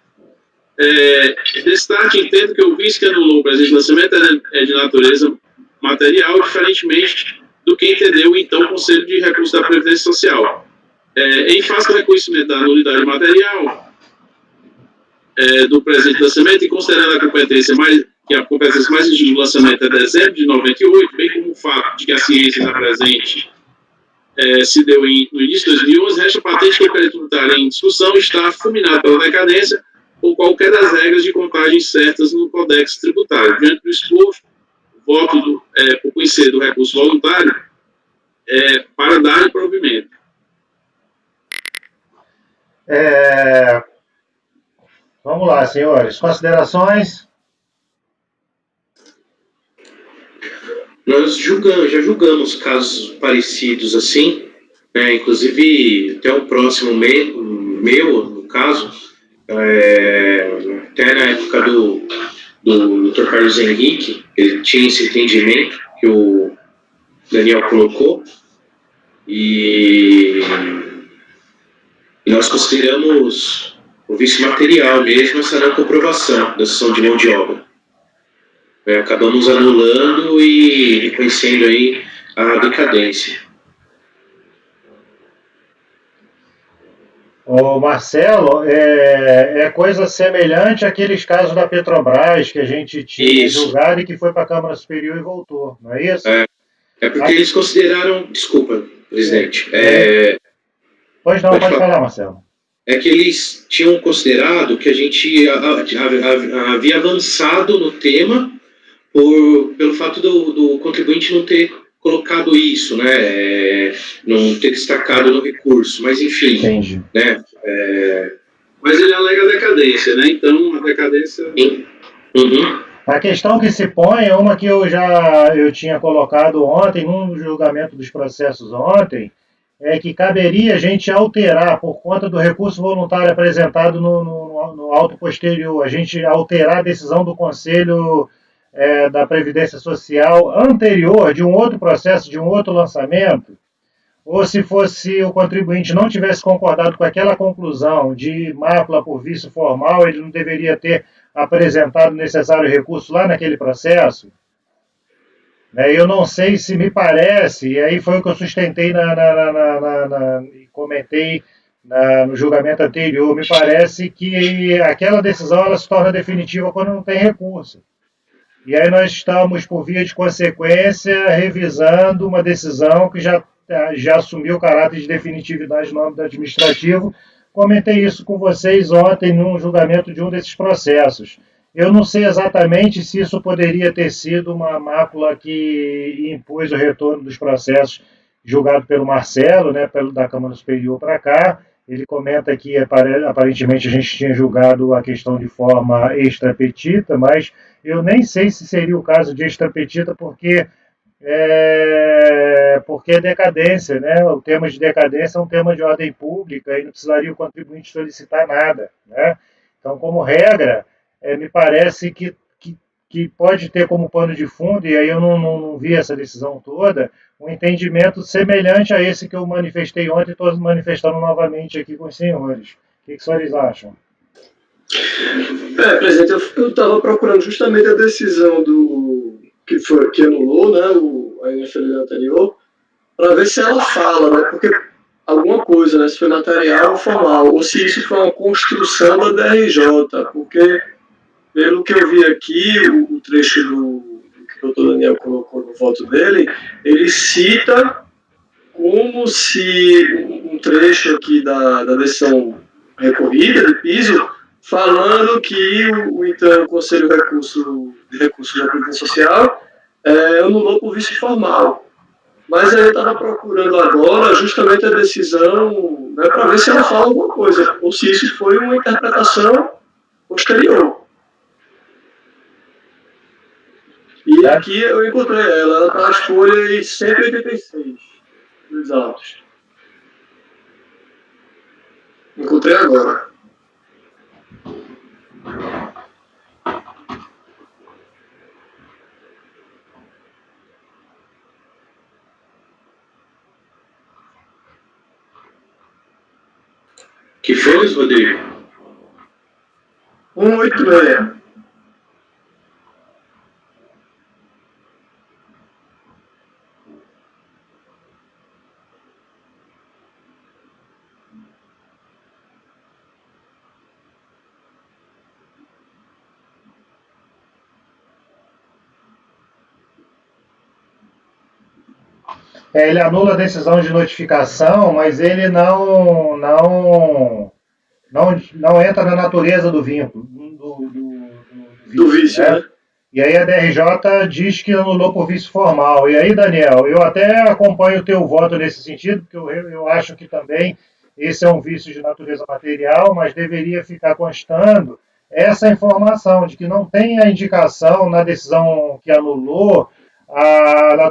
Destaque, entendo que o vício que anulou o presente lançamento é de natureza material, diferentemente do que entendeu então o Conselho de Recursos da Previdência Social. Em face do reconhecimento da nulidade material do presente lançamento, e considerando a competência mais antiga do lançamento é dezembro de 98, bem como o fato de que a ciência da presente se deu no início de 2011, resta patente que o crédito tributário em discussão está fulminado pela decadência ou qualquer das regras de contagem certas no Codex Tributário. Diante do exposto, voto por conhecer do recurso voluntário para dar provimento. Vamos lá, senhores. Considerações? Nós já julgamos casos parecidos assim, né? Inclusive até o próximo meu, no caso, até na época do Dr. Carlos Henrique, ele tinha esse entendimento que o Daniel colocou, e nós consideramos o vício material mesmo essa não comprovação da cessão de mão de obra. Acabamos anulando e reconhecendo aí a decadência. Ô Marcelo, é coisa semelhante àqueles casos da Petrobras que a gente tinha Isso. julgado e que foi para a Câmara Superior e voltou, não é isso? É porque eles consideraram, desculpa, presidente, Pois não, pode falar, Marcelo. é que eles tinham considerado que a gente havia avançado no tema pelo fato do contribuinte não ter colocado isso, né, não ter destacado no recurso, mas enfim, Entendi. Né, Mas ele alega decadência, né? Então a decadência. Uhum. A questão que se põe é uma que eu tinha colocado ontem, num julgamento dos processos ontem, é que caberia a gente alterar, por conta do recurso voluntário apresentado no auto posterior, a gente alterar a decisão do Conselho da Previdência Social anterior, de um outro processo, de um outro lançamento, ou se fosse o contribuinte não tivesse concordado com aquela conclusão de mácula por vício formal, ele não deveria ter apresentado o necessário recurso lá naquele processo. Eu não sei se me parece, e aí foi o que eu sustentei e comentei no julgamento anterior, me parece que aquela decisão ela se torna definitiva quando não tem recurso. E aí nós estamos, por via de consequência, revisando uma decisão que já assumiu o caráter de definitividade no âmbito administrativo. Comentei isso com vocês ontem num julgamento de um desses processos. Eu não sei exatamente se isso poderia ter sido uma mácula que impôs o retorno dos processos julgado pelo Marcelo, né, da Câmara Superior para cá. Ele comenta que aparentemente a gente tinha julgado a questão de forma extrapetita, mas eu nem sei se seria o caso de extrapetita, porque é decadência, né? O tema de decadência é um tema de ordem pública e não precisaria o contribuinte solicitar nada, né? Então, como regra, me parece que pode ter como pano de fundo, e aí eu não vi essa decisão toda, um entendimento semelhante a esse que eu manifestei ontem e estou manifestando novamente aqui com os senhores. O que os senhores acham? Presidente, eu estava procurando justamente a decisão que anulou, né, a NFL anterior, para ver se ela fala, né, porque alguma coisa, né, se foi material ou formal, ou se isso foi uma construção da DRJ, porque pelo que eu vi aqui, o trecho que o doutor Daniel colocou no voto dele, ele cita como se um trecho aqui da decisão recorrida de piso, falando que então, o Conselho de Recursos da Previdência Social anulou por vício formal. Mas aí eu estava procurando agora justamente a decisão, né, para ver se ela fala alguma coisa, ou se isso foi uma interpretação posterior. E aqui eu encontrei ela está nas folhas 186 dos autos. Encontrei agora. Que folhas, Rodrigo? 186. Ele anula a decisão de notificação, mas ele não entra na natureza do vínculo, do vício, né? E aí a DRJ diz que anulou por vício formal. E aí, Daniel, eu até acompanho o teu voto nesse sentido, porque eu acho que também esse é um vício de natureza material, mas deveria ficar constando essa informação de que não tem a indicação na decisão que anulou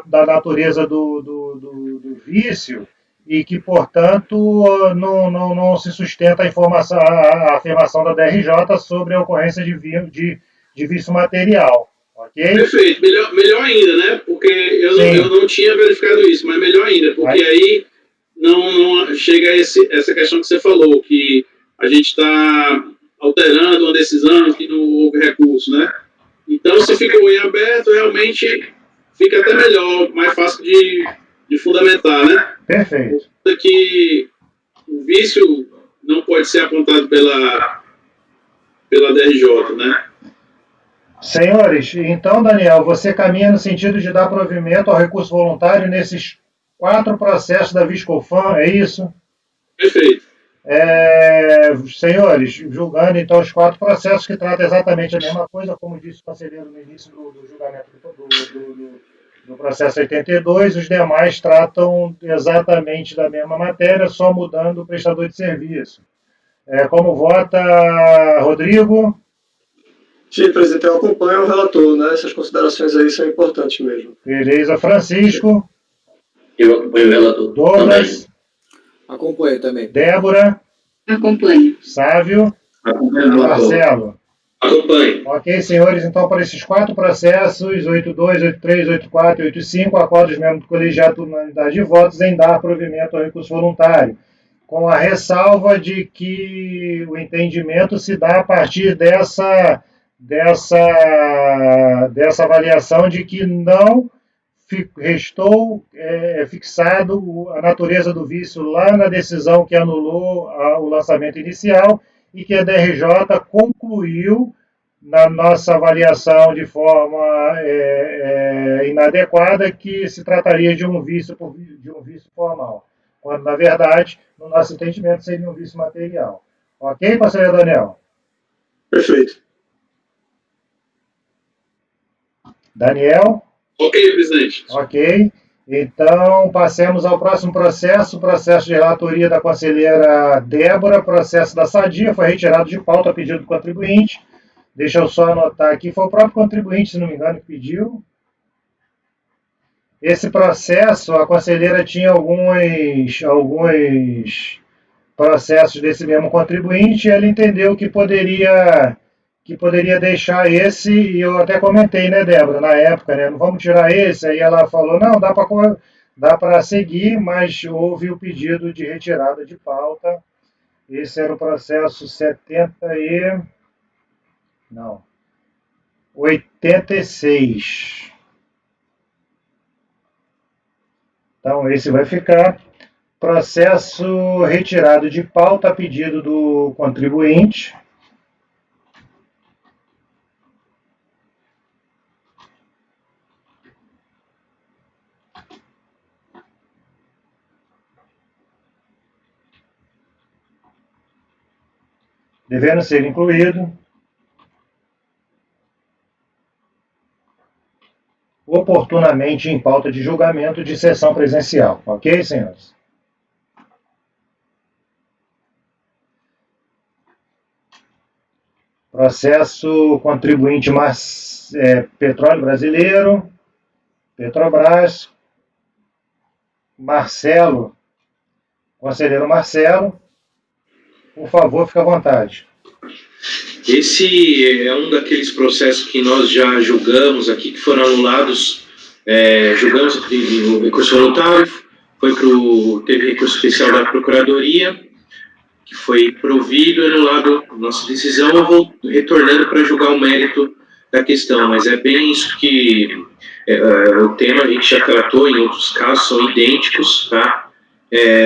da natureza do vício e que, portanto, não se sustenta a afirmação da DRJ sobre a ocorrência de vício material. Okay? Perfeito. Melhor ainda, né? Porque eu não tinha verificado isso, mas melhor ainda, porque aí não chega essa questão que você falou, que a gente está alterando uma decisão que não houve recurso, né? Então, se ficou em aberto, realmente fica até melhor, mais fácil de fundamentar, né? Perfeito. Que o vício não pode ser apontado pela DRJ, né? Senhores, então, Daniel, você caminha no sentido de dar provimento ao recurso voluntário nesses 4 processos da Viscofan, é isso? Perfeito. Senhores, julgando então os 4 processos que tratam exatamente a mesma coisa, como disse o conselheiro no início do julgamento do processo 82, os demais tratam exatamente da mesma matéria, só mudando o prestador de serviço. Como vota Rodrigo? Sim, presidente, eu acompanho o relator, né? Essas considerações aí são importantes mesmo. Beleza. Francisco? Eu acompanho o relator. Douglas? Acompanho também. Débora? Acompanho. Sávio? Acompanho o relator. Marcelo? Acompanhe. Ok, senhores, então para esses 4 processos, 82, 83, 84 e 85, acordo os membros do colegiado por unanimidade de votos em dar provimento ao recurso voluntário, com a ressalva de que o entendimento se dá a partir dessa avaliação de que não restou fixado a natureza do vício lá na decisão que anulou o lançamento inicial e que a DRJ concluiu na nossa avaliação de forma inadequada que se trataria de um vício formal, quando na verdade, no nosso entendimento, seria um vício material. Ok, conselheiro Daniel? Perfeito. Daniel? Ok, presidente. Ok. Então, passemos ao próximo processo, processo de relatoria da conselheira Débora, processo da Sadia, foi retirado de pauta a pedido do contribuinte. Deixa eu só anotar aqui, foi o próprio contribuinte, se não me engano, que pediu. Esse processo, a conselheira tinha alguns processos desse mesmo contribuinte, e ela entendeu que poderia deixar esse, e eu até comentei, né, Débora, na época, né, não vamos tirar esse, aí ela falou, não, dá para seguir, mas houve o pedido de retirada de pauta. Esse era o processo 86. Então, esse vai ficar. Processo retirado de pauta a pedido do contribuinte. Devendo ser incluído oportunamente em pauta de julgamento de sessão presencial. Ok, senhores? Processo contribuinte Petróleo Brasileiro, Petrobras, Marcelo, conselheiro Marcelo, por favor, fique à vontade. Esse é um daqueles processos que nós já julgamos aqui, que foram anulados. Julgamos o recurso voluntário, teve recurso especial da Procuradoria, que foi provido e anulado nossa decisão, eu vou retornando para julgar o mérito da questão, mas é bem isso que o tema a gente já tratou, em outros casos são idênticos, tá?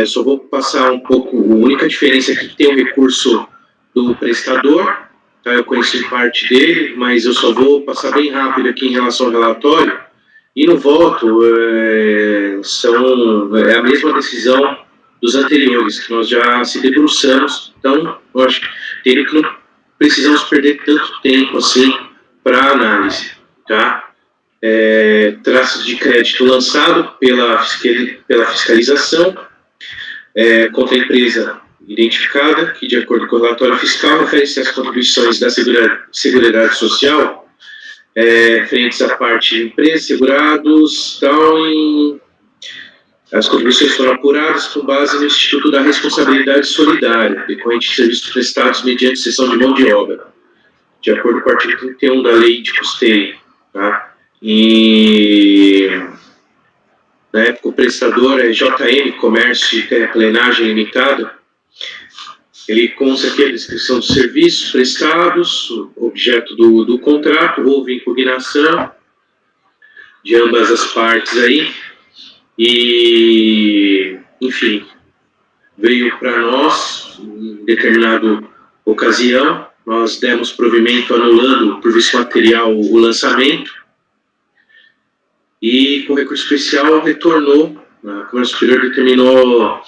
Só vou passar um pouco, a única diferença aqui é que tem o recurso do prestador, tá? Eu conheci parte dele, mas eu só vou passar bem rápido aqui em relação ao relatório, e no voto é a mesma decisão dos anteriores, que nós já se debruçamos, então eu acho que não precisamos perder tanto tempo assim para análise, tá? Traços de crédito lançado pela fiscalização contra a empresa identificada, que de acordo com o relatório fiscal refere-se às contribuições da Seguridade Social frentes à parte de empresas, segurados, as contribuições foram apuradas com base no Instituto da Responsabilidade Solidária, decorrente de serviços prestados mediante cessão de mão de obra, de acordo com o artigo 31 da Lei de Custeio. Tá? E na época o prestador é JM Comércio e Terraplenagem Limitada. Ele consta aqui a descrição dos serviços prestados, objeto do contrato, houve impugnação de ambas as partes aí, e, enfim, veio para nós em determinada ocasião. Nós demos provimento anulando por vício material o lançamento e, com recurso especial, retornou. A Câmara Superior determinou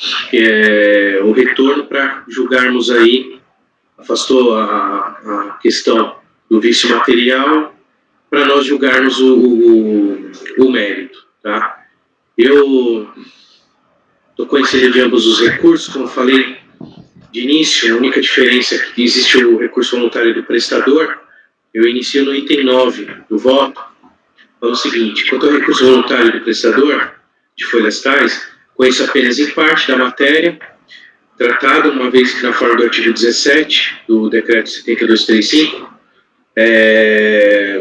o retorno para julgarmos aí, afastou a questão do vício material para nós julgarmos o mérito. Tá? Eu estou conhecendo de ambos os recursos, como falei de início, a única diferença é que existe o recurso voluntário do prestador. Eu inicio no item 9 do voto, fala o seguinte: quanto ao recurso voluntário do prestador de folhas tais, conheço apenas em parte da matéria tratada, uma vez que na forma do artigo 17 do decreto 7235,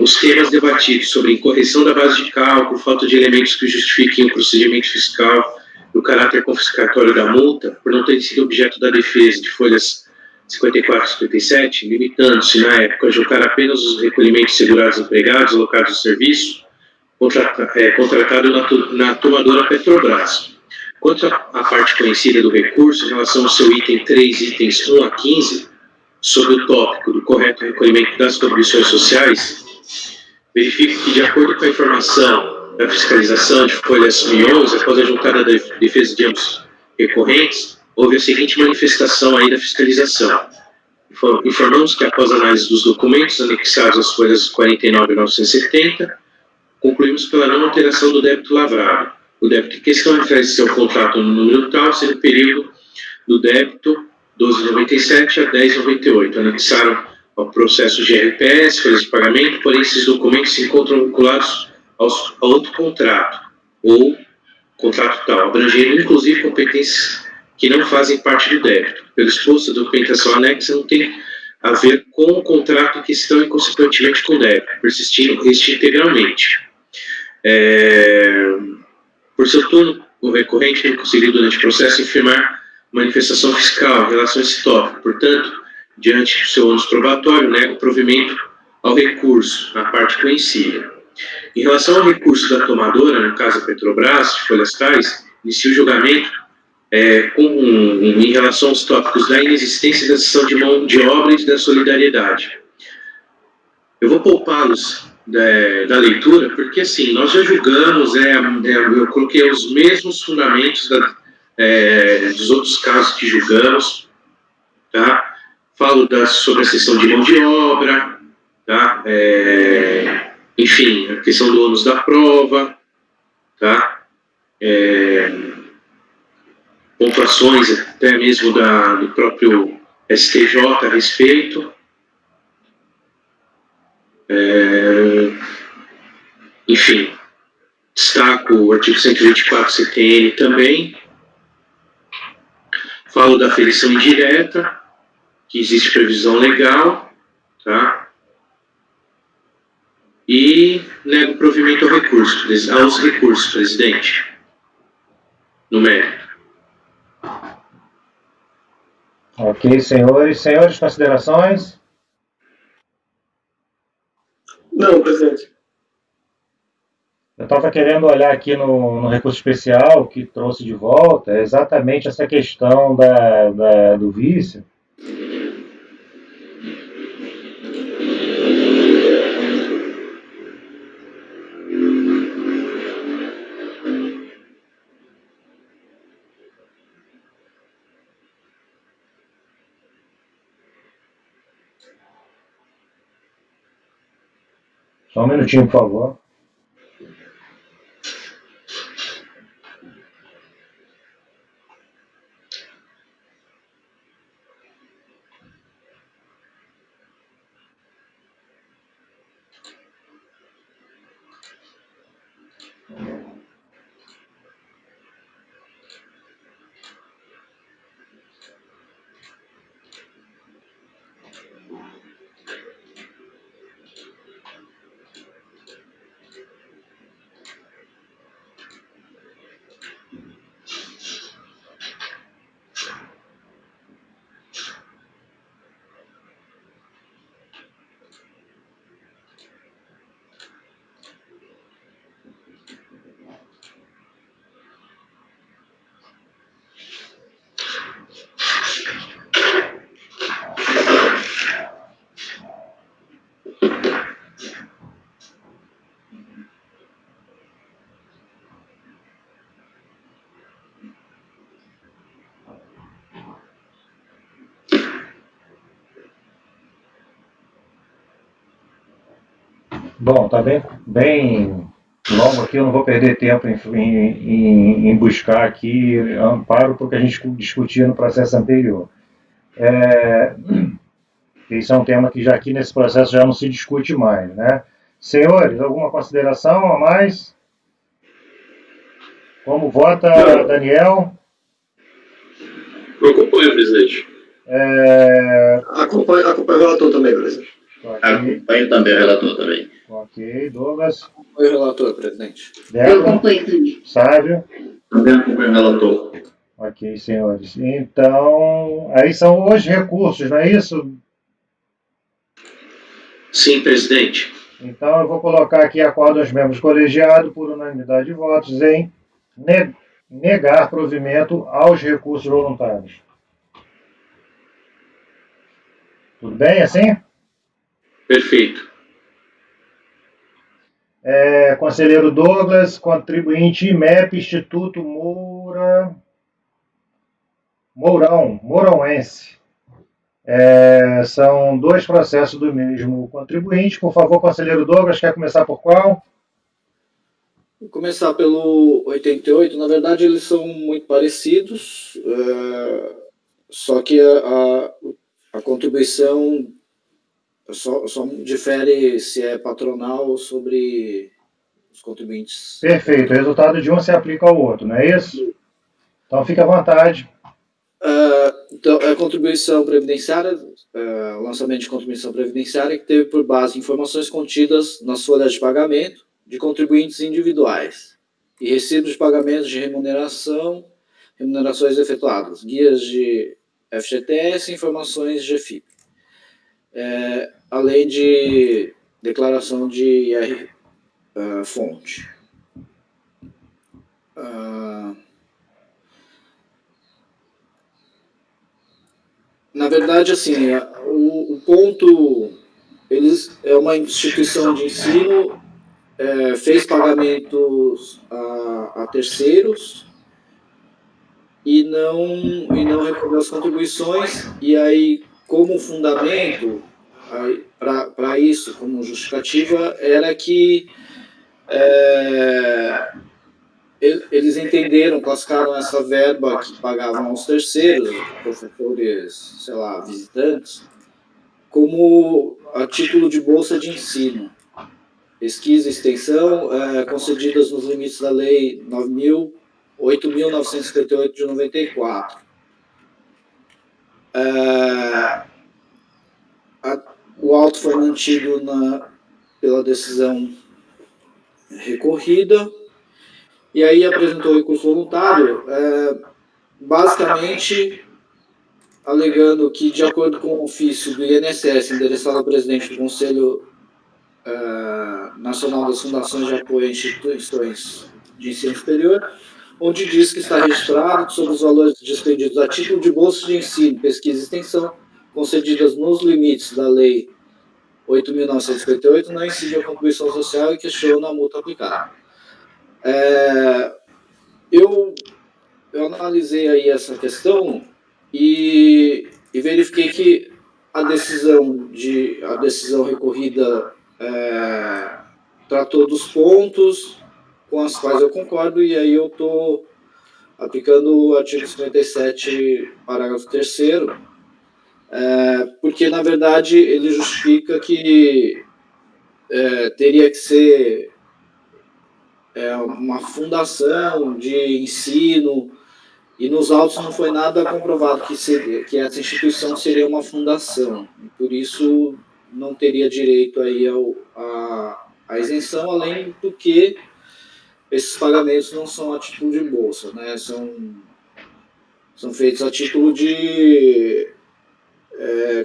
os temas debatidos sobre incorreção da base de cálculo, falta de elementos que justifiquem o procedimento fiscal e o caráter confiscatório da multa, por não ter sido objeto da defesa de folhas 54 e 57, limitando-se, na época, a julgar apenas os recolhimentos segurados empregados alocados no serviço, contratado na tomadora Petrobras. Quanto à parte conhecida do recurso, em relação ao seu item 3, itens 1 a 15, sobre o tópico do correto recolhimento das contribuições sociais, verifico que, de acordo com a informação da fiscalização de folhas 2011, após a juntada da defesa de ambos recorrentes, houve a seguinte manifestação aí da fiscalização. Informamos que, após a análise dos documentos anexados às folhas 49 e 970, concluímos pela não alteração do débito lavrado. O débito em questão refere-se ao contrato no número tal, sendo o período do débito 12,97 a 10,98. Anexaram ao processo de RPS, folhas de pagamento, porém esses documentos se encontram vinculados a outro contrato, ou contrato tal, abrangendo inclusive competências que não fazem parte do débito. Pelo exposto, a documentação anexa não tem a ver com o contrato em questão e, consequentemente, com o débito, persistindo este integralmente. Por seu turno, o recorrente não conseguiu, durante o processo, infirmar manifestação fiscal em relação a esse tópico. Portanto, diante do seu ônus probatório, nega o provimento ao recurso, na parte conhecida. Em relação ao recurso da tomadora, no caso a Petrobras, de folhas tais, inicia o julgamento em relação aos tópicos da inexistência da cessão de mão de obra e da solidariedade. Eu vou poupá-los da leitura, porque assim, nós já julgamos, eu coloquei os mesmos fundamentos dos outros casos que julgamos, tá? Falo sobre a cessão de mão de obra, tá? Enfim, a questão do ônus da prova, tá? Pontuações até mesmo do próprio STJ a respeito. Enfim, destaco o artigo 124 CTN também. Falo da aferição indireta, que existe previsão legal, tá? E nego provimento aos recursos, presidente, no mérito. Ok, senhores. Senhores, considerações? Não, presidente. Eu estava querendo olhar aqui no recurso especial que trouxe de volta exatamente essa questão do vício. Só um minutinho, por favor. Bom, está bem longo aqui, eu não vou perder tempo em buscar aqui amparo porque a gente discutia no processo anterior. Isso é um tema que já aqui nesse processo já não se discute mais, né? Senhores, alguma consideração a mais? Como vota Daniel? Eu acompanho, presidente. Acompanho o relator também, presidente. Acompanho também o relator também. Ok, Douglas. Oi, relator, presidente. Eu acompanho também. Sávio. Também acompanho o relator. Ok, senhores. Então, aí são os recursos, não é isso? Sim, presidente. Então, eu vou colocar aqui acordo aos membros colegiados por unanimidade de votos em negar provimento aos recursos voluntários. Tudo bem assim? Perfeito. Conselheiro Douglas, contribuinte IMEP, Instituto Mourãoense. São dois processos do mesmo contribuinte. Por favor, conselheiro Douglas, quer começar por qual? Vou começar pelo 88. Na verdade, eles são muito parecidos, só que a contribuição só difere se é patronal ou sobre os contribuintes. Perfeito. O resultado de um se aplica ao outro, não é isso? Então, fique à vontade. Então, a contribuição previdenciária, o lançamento de contribuição previdenciária que teve por base informações contidas nas folhas de pagamento de contribuintes individuais e recibos de pagamentos de remunerações efetuadas, guias de FGTS e informações de GFIP, além de declaração de IR fonte. Na verdade, assim, o ponto, eles é uma instituição de ensino, fez pagamentos a terceiros e não recolheu as contribuições, e aí, como fundamento para isso, como justificativa, era que eles entenderam, classificaram essa verba que pagavam aos terceiros, professores, sei lá, visitantes, como a título de bolsa de ensino, pesquisa e extensão, concedidas nos limites da Lei 8.958 de 94. O auto foi mantido pela decisão recorrida, e aí apresentou o recurso voluntário, basicamente alegando que, de acordo com o ofício do INSS endereçado ao presidente do Conselho Nacional das Fundações de Apoio a Instituições de Ensino Superior, onde diz que está registrado sobre os valores despendidos a título de bolsas de ensino, pesquisa e extensão, concedidas nos limites da Lei 8.958, não incide a contribuição social e questiona a multa aplicada. Eu analisei aí essa questão e verifiquei que a decisão recorrida tratou dos pontos com os quais eu concordo, e aí eu estou aplicando o artigo 57, parágrafo 3º, porque, na verdade, ele justifica que teria que ser uma fundação de ensino, e nos autos não foi nada comprovado que essa instituição seria uma fundação, e por isso não teria direito aí à isenção, além do que esses pagamentos não são a título de bolsa, né? São feitos a título de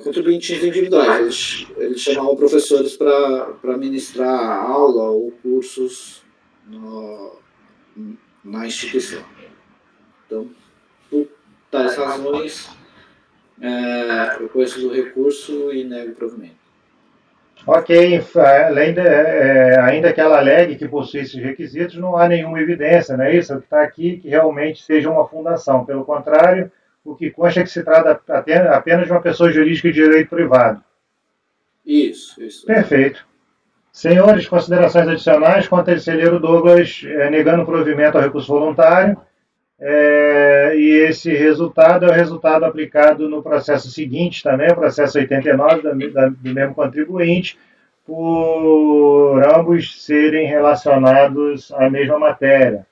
contribuintes individuais. Eles chamavam professores para ministrar aula ou cursos na instituição. Então, por tais razões, eu conheço do recurso e nego o provimento. Ok, ainda que ela alegue que possui esses requisitos, não há nenhuma evidência, não é isso? O que está aqui que realmente seja uma fundação. Pelo contrário, o que consta é que se trata apenas de uma pessoa jurídica de direito privado. Isso. Perfeito. Senhores, considerações adicionais, conselheiro Douglas negando provimento ao recurso voluntário, e esse resultado é o resultado aplicado no processo seguinte também, o processo 89 do mesmo contribuinte, por ambos serem relacionados à mesma matéria.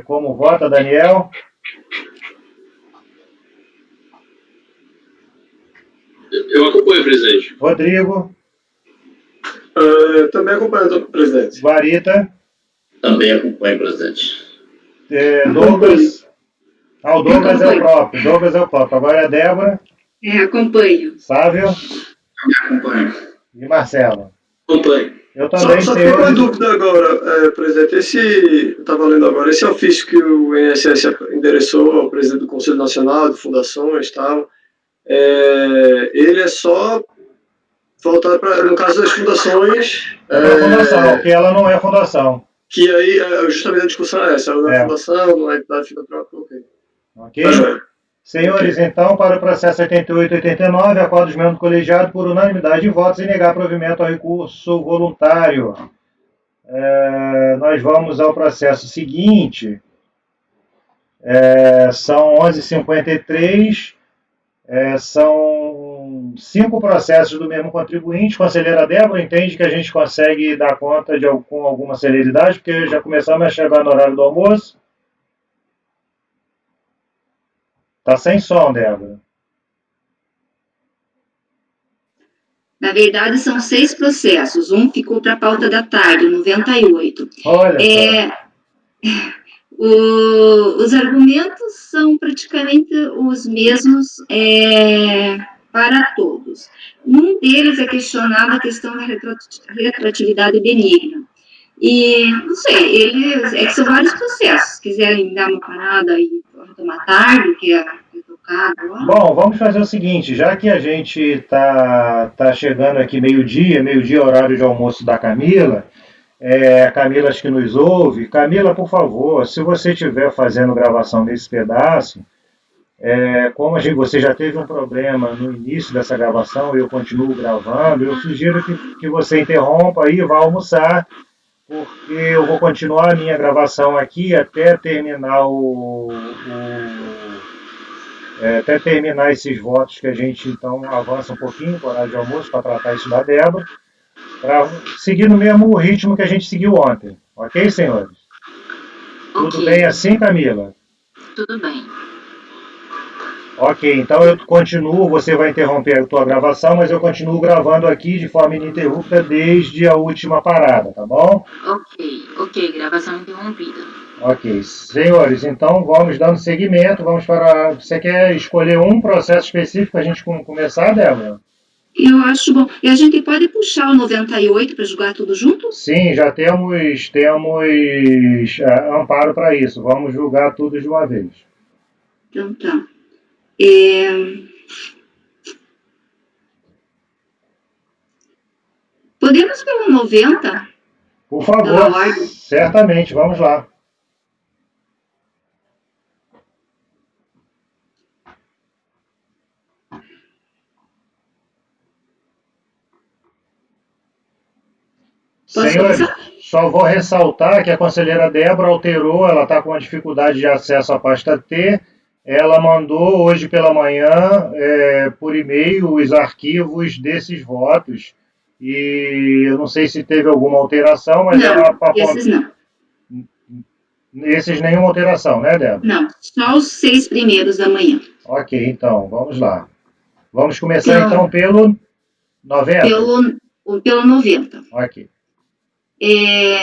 Como vota, Daniel? Eu acompanho, presidente. Rodrigo? Também acompanho, presidente. Guarita? Também acompanho, presidente. Douglas? O Douglas é o próprio. Douglas é o próprio. Agora é a Débora? Acompanho. Sávio? Acompanho. E Marcelo? Acompanho. Eu também, Só fico com dúvida agora, presidente. Eu estava lendo agora, esse ofício que o INSS endereçou ao presidente do Conselho Nacional de Fundações e tal, ele é só voltado para, no caso das fundações... fundação, porque ela não é fundação. Que aí, justamente a discussão é essa, ela não é fundação, não é entidade filantrópica, Ok? Senhores, então, para o processo 88 e 89, acordo dos membros do colegiado por unanimidade de votos em negar provimento ao recurso voluntário. Nós vamos ao processo seguinte. São 11h53, são 5 processos do mesmo contribuinte. Conselheira Débora, entende que a gente consegue dar conta com alguma celeridade, porque já começamos a chegar no horário do almoço? Está sem som, Débora. Na verdade, são 6 processos. Um ficou para a pauta da tarde, 98. Olha só. Os argumentos são praticamente os mesmos para todos. Um deles é questionado a questão da retroatividade benigna. E, não sei, que são vários processos. Se quiserem dar uma parada e retomar tarde, que é tocado lá. Bom, vamos fazer o seguinte, já que a gente está chegando aqui meio-dia, horário de almoço da Camila, Camila acho que nos ouve. Camila, por favor, se você estiver fazendo gravação nesse pedaço, como você já teve um problema no início dessa gravação e eu continuo gravando, eu sugiro que você interrompa e vá almoçar, porque eu vou continuar a minha gravação aqui até terminar até terminar esses votos que a gente então avança um pouquinho com o horário de almoço para tratar isso da Débora, para seguir no mesmo ritmo que a gente seguiu ontem. Ok, senhores? Okay. Tudo bem assim, Camila? Tudo bem. Ok, então eu continuo, você vai interromper a tua gravação, mas eu continuo gravando aqui de forma ininterrupta desde a última parada, tá bom? Ok, gravação interrompida. Ok, senhores, então vamos dando seguimento, você quer escolher um processo específico para a gente começar, Débora? Eu acho bom. E a gente pode puxar o 98 para jogar tudo junto? Sim, já temos amparo para isso, vamos julgar tudo de uma vez. Então tá. Podemos pelo 90? Por favor, certamente, vamos lá. Senhores, só vou ressaltar que a conselheira Débora alterou, ela está com uma dificuldade de acesso à pasta T, ela mandou hoje pela manhã, por e-mail, os arquivos desses votos, e eu não sei se teve alguma alteração, mas esses não. Esses nenhuma alteração, né, Débora? Não, só os 6 primeiros da manhã. Ok, então, vamos lá. Vamos começar então pelo 90? Pelo 90. Ok.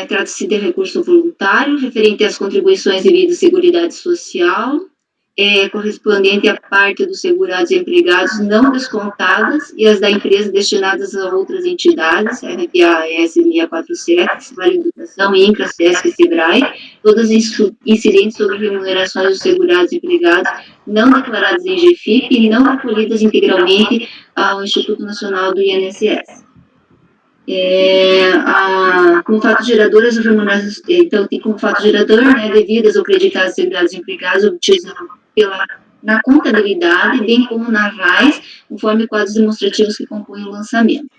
Trata-se de recurso voluntário, referente às contribuições devidas à Seguridade Social, correspondente à parte dos segurados e empregados não descontadas e as da empresa destinadas a outras entidades, RPAS 647, Vale Educação, INCRA, SESC e SEBRAE, todas incidentes sobre remunerações dos segurados e empregados não declaradas em GFIP e não recolhidas integralmente ao Instituto Nacional do INSS. Como fato gerador, as remunerações, então, tem como fato gerador, devidas ou creditadas segurados e empregados obtidas na contabilidade, bem como na RAIS, conforme quadros demonstrativos que compõem o lançamento.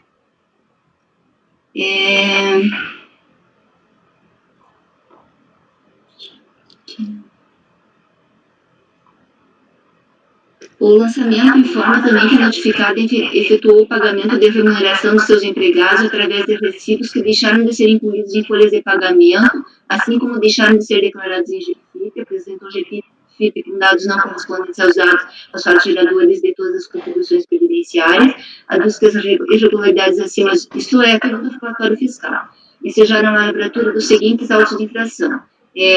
O lançamento informa também que a notificada efetuou o pagamento de remuneração dos seus empregados através de recibos que deixaram de ser incluídos em folhas de pagamento, assim como deixaram de ser declarados em GFIP, apresentou GFIP com dados não correspondentes aos dados aos fatos geradores de todas as contribuições previdenciárias, aduz que as irregularidades acima, isto é, tudo do relatório fiscal, ensejaram a lavratura dos seguintes autos de infração.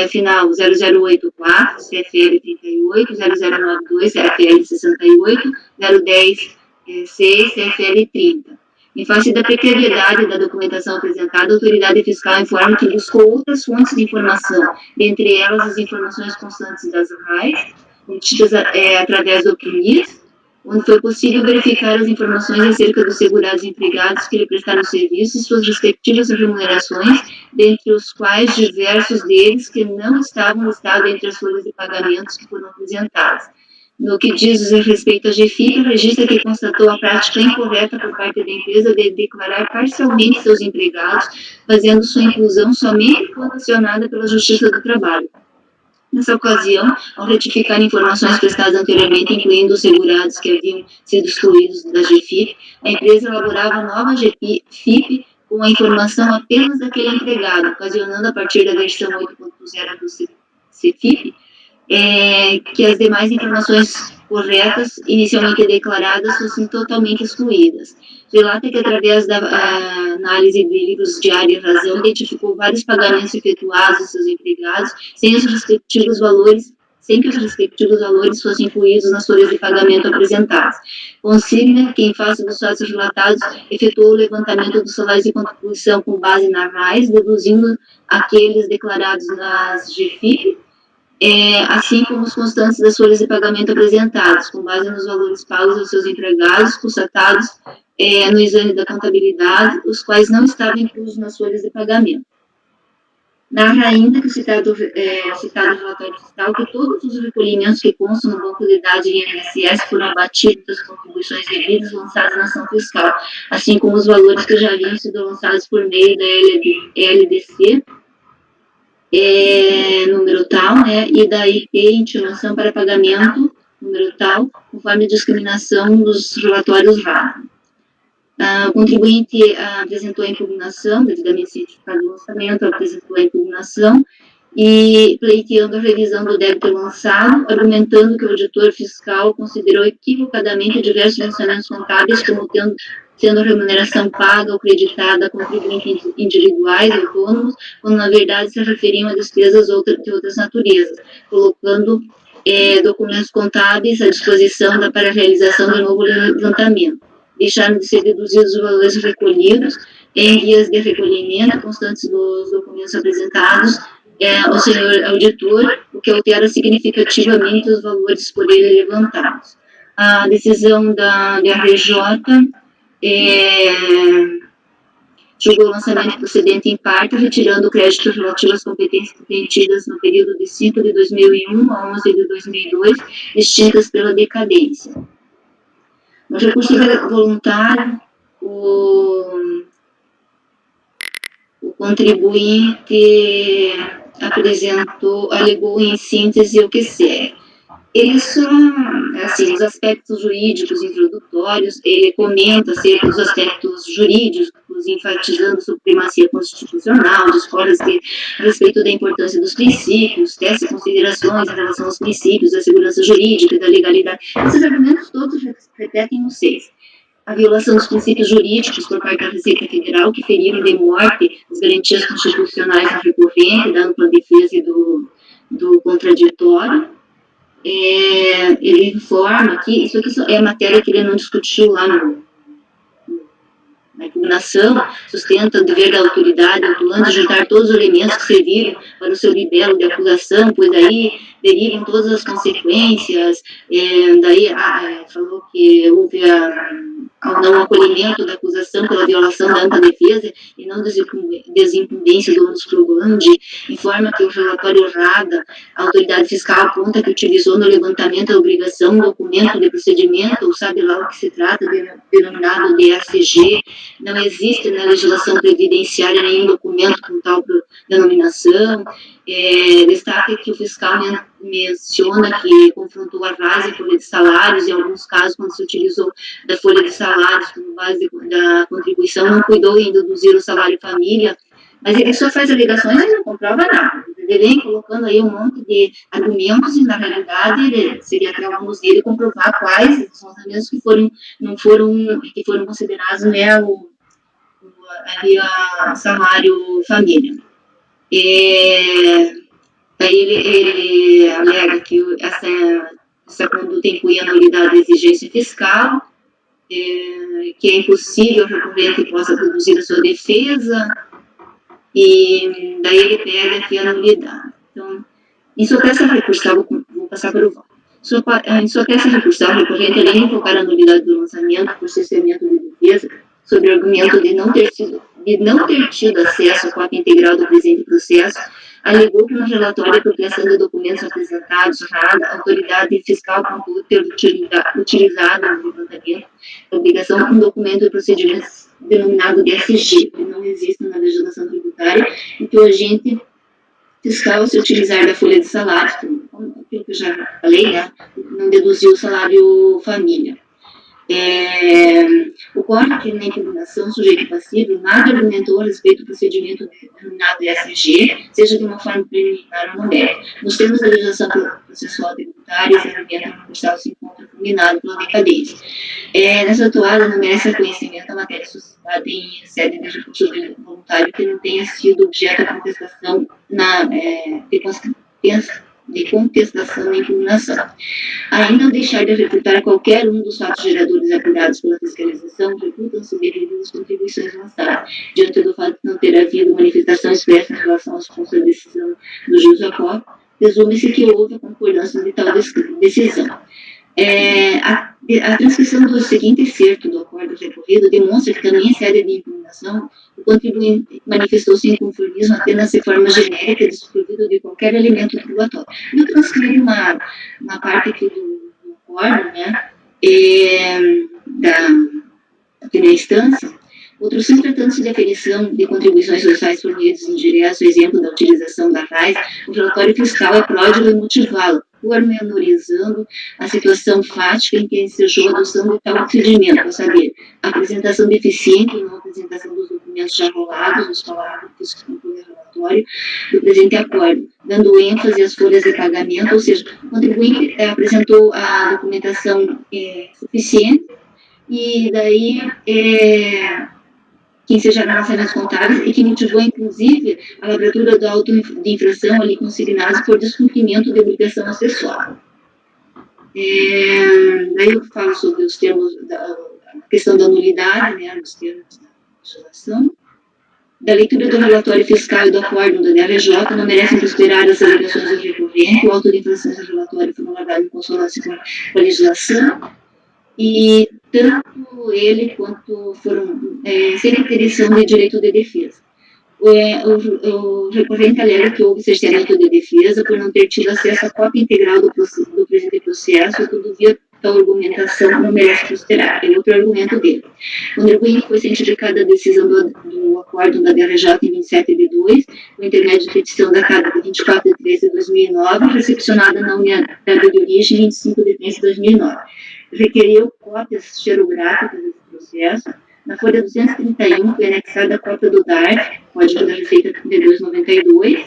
Final 0084, CFL 38, 0092, CFL 68, 010, 6, CFL 30. Em face da precariedade da documentação apresentada, a autoridade fiscal informa que buscou outras fontes de informação, dentre elas as informações constantes das RAIs, obtidas através do PNIS, onde foi possível verificar as informações acerca dos segurados empregados que lhe prestaram serviço e suas respectivas remunerações, dentre os quais diversos deles que não estavam listados entre as folhas de pagamentos que foram apresentadas. No que diz respeito à GFIP, registra que constatou a prática incorreta por parte da empresa de declarar parcialmente seus empregados, fazendo sua inclusão somente quando acionada pela Justiça do Trabalho. Nessa ocasião, ao retificar informações prestadas anteriormente, incluindo os segurados que haviam sido excluídos da GFIP, a empresa elaborava nova GFIP com a informação apenas daquele empregado, ocasionando, a partir da versão 8.0 do CFIP, que as demais informações corretas, inicialmente declaradas, fossem totalmente excluídas. Relata que, através da análise de livros de área e razão, identificou vários pagamentos efetuados dos seus empregados, sem que os respectivos valores fossem incluídos nas folhas de pagamento apresentadas. Consigna que, em face dos fatos relatados, efetuou o levantamento dos salários de contribuição com base na RAIS, deduzindo aqueles declarados nas GFIP, assim como os constantes das folhas de pagamento apresentadas, com base nos valores pagos aos seus empregados, constatados no exame da contabilidade, os quais não estavam inclusos nas folhas de pagamento. Narra ainda que o citado relatório fiscal que todos os recolhimentos que constam no banco de dados de INSS foram abatidos das contribuições devidas lançadas na ação fiscal, assim como os valores que já haviam sido lançados por meio da LDC, número tal, né, e da IP, intimação para pagamento, número tal, conforme a discriminação dos relatórios RAR. O contribuinte apresentou a impugnação, devidamente cientificado do lançamento, apresentou a impugnação e pleiteando a revisão do débito lançado, argumentando que o auditor fiscal considerou equivocadamente diversos lançamentos contábeis como tendo remuneração paga ou creditada a contribuintes individuais, autônomos, quando na verdade se referiam a despesas de outras naturezas, colocando documentos contábeis à disposição para a realização do novo levantamento. Deixaram de ser deduzidos os valores recolhidos em vias de recolhimento constantes dos documentos apresentados ao senhor auditor, o que altera significativamente os valores por ele levantados. A decisão da RJ julgou o lançamento procedente em parte, retirando o crédito relativo às competências preenchidas no período de 5 de 2001 a 11 de 2002, extintas pela decadência. No recurso voluntário, o contribuinte alegou em síntese o que segue. Ele só, assim, os aspectos jurídicos introdutórios, ele comenta acerca dos aspectos jurídicos, enfatizando a supremacia constitucional, discorre a respeito da importância dos princípios, tece considerações em relação aos princípios da segurança jurídica e da legalidade. Esses argumentos todos repetem no 6. A violação dos princípios jurídicos por parte da Receita Federal, que feriram de morte as garantias constitucionais da recorrente, da ampla defesa e do contraditório. Ele informa que isso aqui é matéria que ele não discutiu lá na impugnação, sustenta o dever da autoridade autuante de juntar todos os elementos que serviram para o seu libelo de acusação, pois daí derivam todas as consequências, daí falou que houve ao não acolhimento da acusação pela violação da ampla defesa e não desincumbência do ônus probandi, informa que o relatório RADA, a autoridade fiscal aponta que utilizou no levantamento da obrigação um documento de procedimento, ou sabe lá o que se trata, denominado DSG. Não existe na legislação previdenciária nenhum documento com tal denominação. Destaca que o fiscal menciona que confrontou a base de folha de salários, em alguns casos, quando se utilizou da folha de salários como base da contribuição, não cuidou em deduzir o salário família, mas ele só faz alegações e não comprova nada. Ele vem colocando aí um monte de argumentos e, na realidade, seria até o ônus dele comprovar quais são os argumentos que foram considerados, né, o salário família. Daí ele alega que essa conduta inclui a nulidade da exigência fiscal, que é impossível o recorrente possa produzir a sua defesa, e daí ele pega aqui a nulidade. Então, em sua peça recursal, vou passar para o voto. Em sua peça recursal, o recorrente, além de invocar a nulidade do lançamento por cessamento de defesa, sob o argumento de não ter tido acesso à cópia integral do presente processo, alegou que no relatório de apropriação de documentos apresentados, a autoridade fiscal concluiu ter utilizado no levantamento da obrigação um documento de procedimento denominado DSG, que não existe na legislação tributária, e que o agente fiscal, se utilizar da folha de salários, como aquilo que eu já falei, né, não deduziu o salário família. O Código na impugnação, sujeito passivo, nada argumentou a respeito do procedimento denominado DSG, seja de uma forma preliminar ou numérica. Nos termos da legislação processual tributária, esse argumento recursal se encontra fulminado pela decadência. Nessa atuada, não merece reconhecimento a matéria suscitada em sede de recurso voluntário que não tenha sido objeto de contestação de contestação na impugnação. Ainda ao deixar de refutar qualquer um dos fatos geradores apurados pela fiscalização, refutam-se devidas contribuições lançadas, diante do fato de não ter havido manifestação expressa em relação aos pontos da decisão do juiz Jacó, presume-se que houve a concordância de tal decisão. A transcrição do seguinte excerto do acordo recorrido demonstra que também em sede de impugnação o contribuinte manifestou-se inconformismo apenas de forma genérica, desprovido de qualquer elemento probatório. Eu transcrevi uma parte aqui do acordo, né, da primeira instância. Outros, tratando-se de aferição de contribuições sociais por meio dos indiretos, o exemplo da utilização da RAIS, o relatório fiscal é pródigo em motivá-lo, pormenorizando a situação fática em que ensejou a adoção de tal procedimento, a saber, a apresentação deficiente ou não apresentação dos documentos já rolados, os parágrafos que compõem o relatório do presente acordo, dando ênfase às folhas de pagamento, ou seja, o contribuinte apresentou a documentação suficiente e daí que ensejaram lançamentos contábeis e que motivou, inclusive, a lavratura do auto de infração ali consignados por descumprimento de obrigação acessória. Daí eu falo sobre os termos, a questão da nulidade, né, dos termos da legislação. Da leitura do relatório fiscal e do acordo da DRJ, não merecem prosperar as alegações do recorrente, o auto de infração do relatório foi elaborado em consonância com a legislação, e tanto ele quanto foram sem requerição de direito de defesa. O recorrente alega que houve cerceamento de defesa por não ter tido acesso à cópia integral do presente processo, e todavia tal argumentação não merece prosperar. É outro argumento dele. O contribuinte foi cientificado da decisão do acordo da DRJ em 27 de 2, com intermédio de petição da CAD de 24 de 3 de 2009, recepcionada na unidade de origem 25 de 3 de 2009. Requeriu cópias xerográficas desse processo. Na folha 231 foi anexada a cópia do DARF, Código da Receita 3292,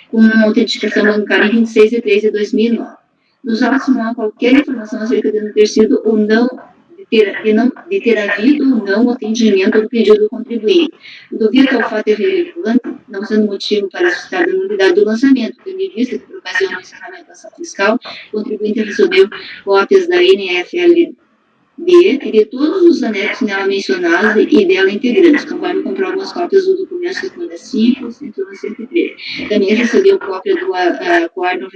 com autenticação bancária em 26 de 3 de 2009. Nos autos não há qualquer informação acerca de não ter sido ou não, de ter havido ou não o atendimento do pedido do contribuinte. Todavia, tal fato é relevante, não sendo motivo para suscitar a nulidade do lançamento, tendo em vista que, por ocasião do encerramento da ação fiscal, o contribuinte recebeu cópias da NFLD e de todos os anexos nela mencionados e dela integrantes, conforme comprovam as cópias do documento 55, 101 e 103. Também recebeu cópia do acordo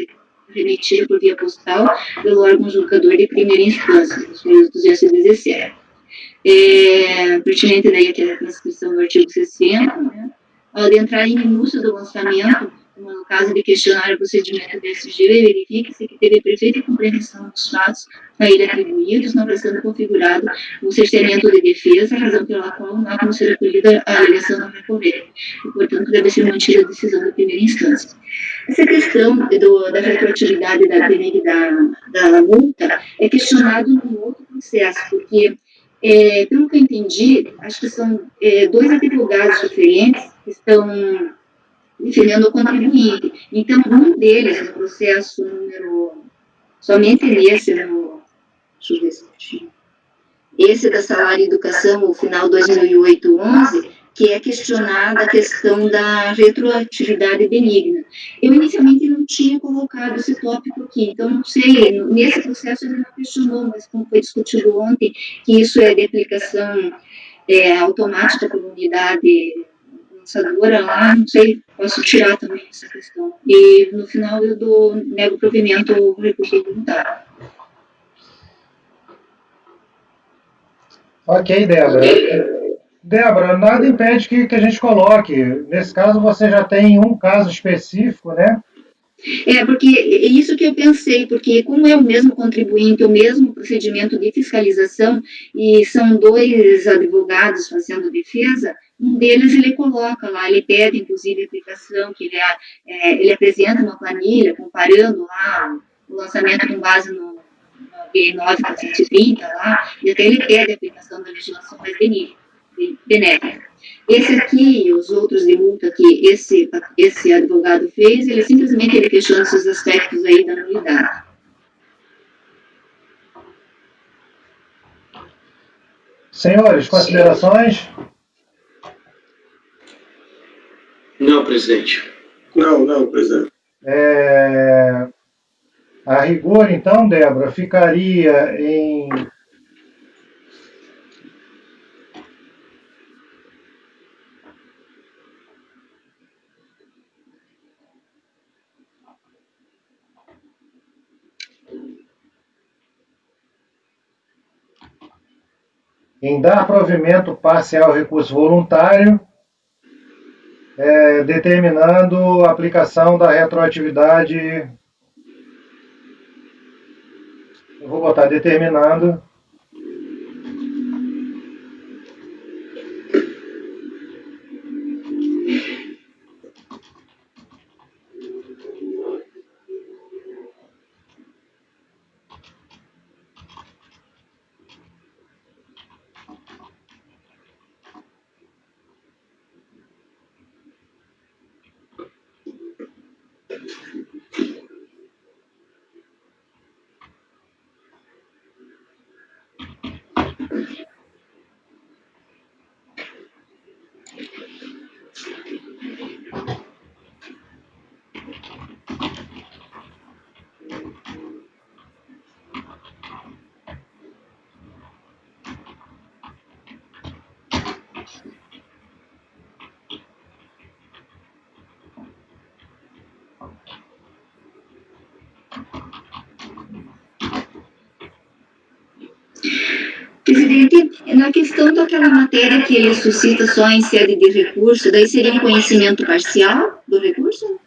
remetido por via postal pelo órgão julgador de primeira instância, os folhas 217. pertinente daí aqui a transcrição do artigo 60, né? Ao adentrar em minúcia do lançamento, como no caso de questionar o procedimento do SG, verifique-se que teve perfeita compreensão dos fatos a ele atribuídos, não restando configurado o cerceamento de defesa, razão pela qual não há como ser acolhida a alegação não recorrente, e, portanto, deve ser mantida a decisão da primeira instância. Essa questão da retroatividade da multa é questionado num outro processo, porque, pelo que eu entendi, acho que são dois advogados diferentes que estão defendendo o contribuinte. Então, um deles, no processo número, somente nesse, deixa eu ver se eu tinha, esse da Salário e Educação, o final 2008-11, que é questionada a questão da retroatividade benigna. Eu inicialmente não tinha colocado esse tópico aqui, então não sei, nesse processo ele não questionou, mas como foi discutido ontem, que isso é de aplicação automática pela unidade lançadora lá, não sei, posso tirar também essa questão. E no final eu nego provimento ao recurso voluntário. Ok, Débora. Débora, nada impede que a gente coloque. Nesse caso, você já tem um caso específico, né? Porque é isso que eu pensei, porque como é o mesmo contribuinte, o mesmo procedimento de fiscalização, e são dois advogados fazendo defesa, um deles ele coloca lá, ele pede inclusive a aplicação, que ele apresenta uma planilha comparando lá o lançamento com base no BI 9.430 lá, e até ele pede a aplicação da legislação mais benéfica. Esse aqui e os outros de multa que esse advogado fez, ele simplesmente questiona esses aspectos aí da nulidade. Senhores, considerações? Não, presidente. Não, presidente. A rigor, então, Débora, ficaria em dar provimento parcial ao recurso voluntário, determinando a aplicação da retroatividade. Eu vou botar determinando Presidente, na questão daquela matéria que ele suscita só em sede de recurso, daí seria um conhecimento parcial do recurso?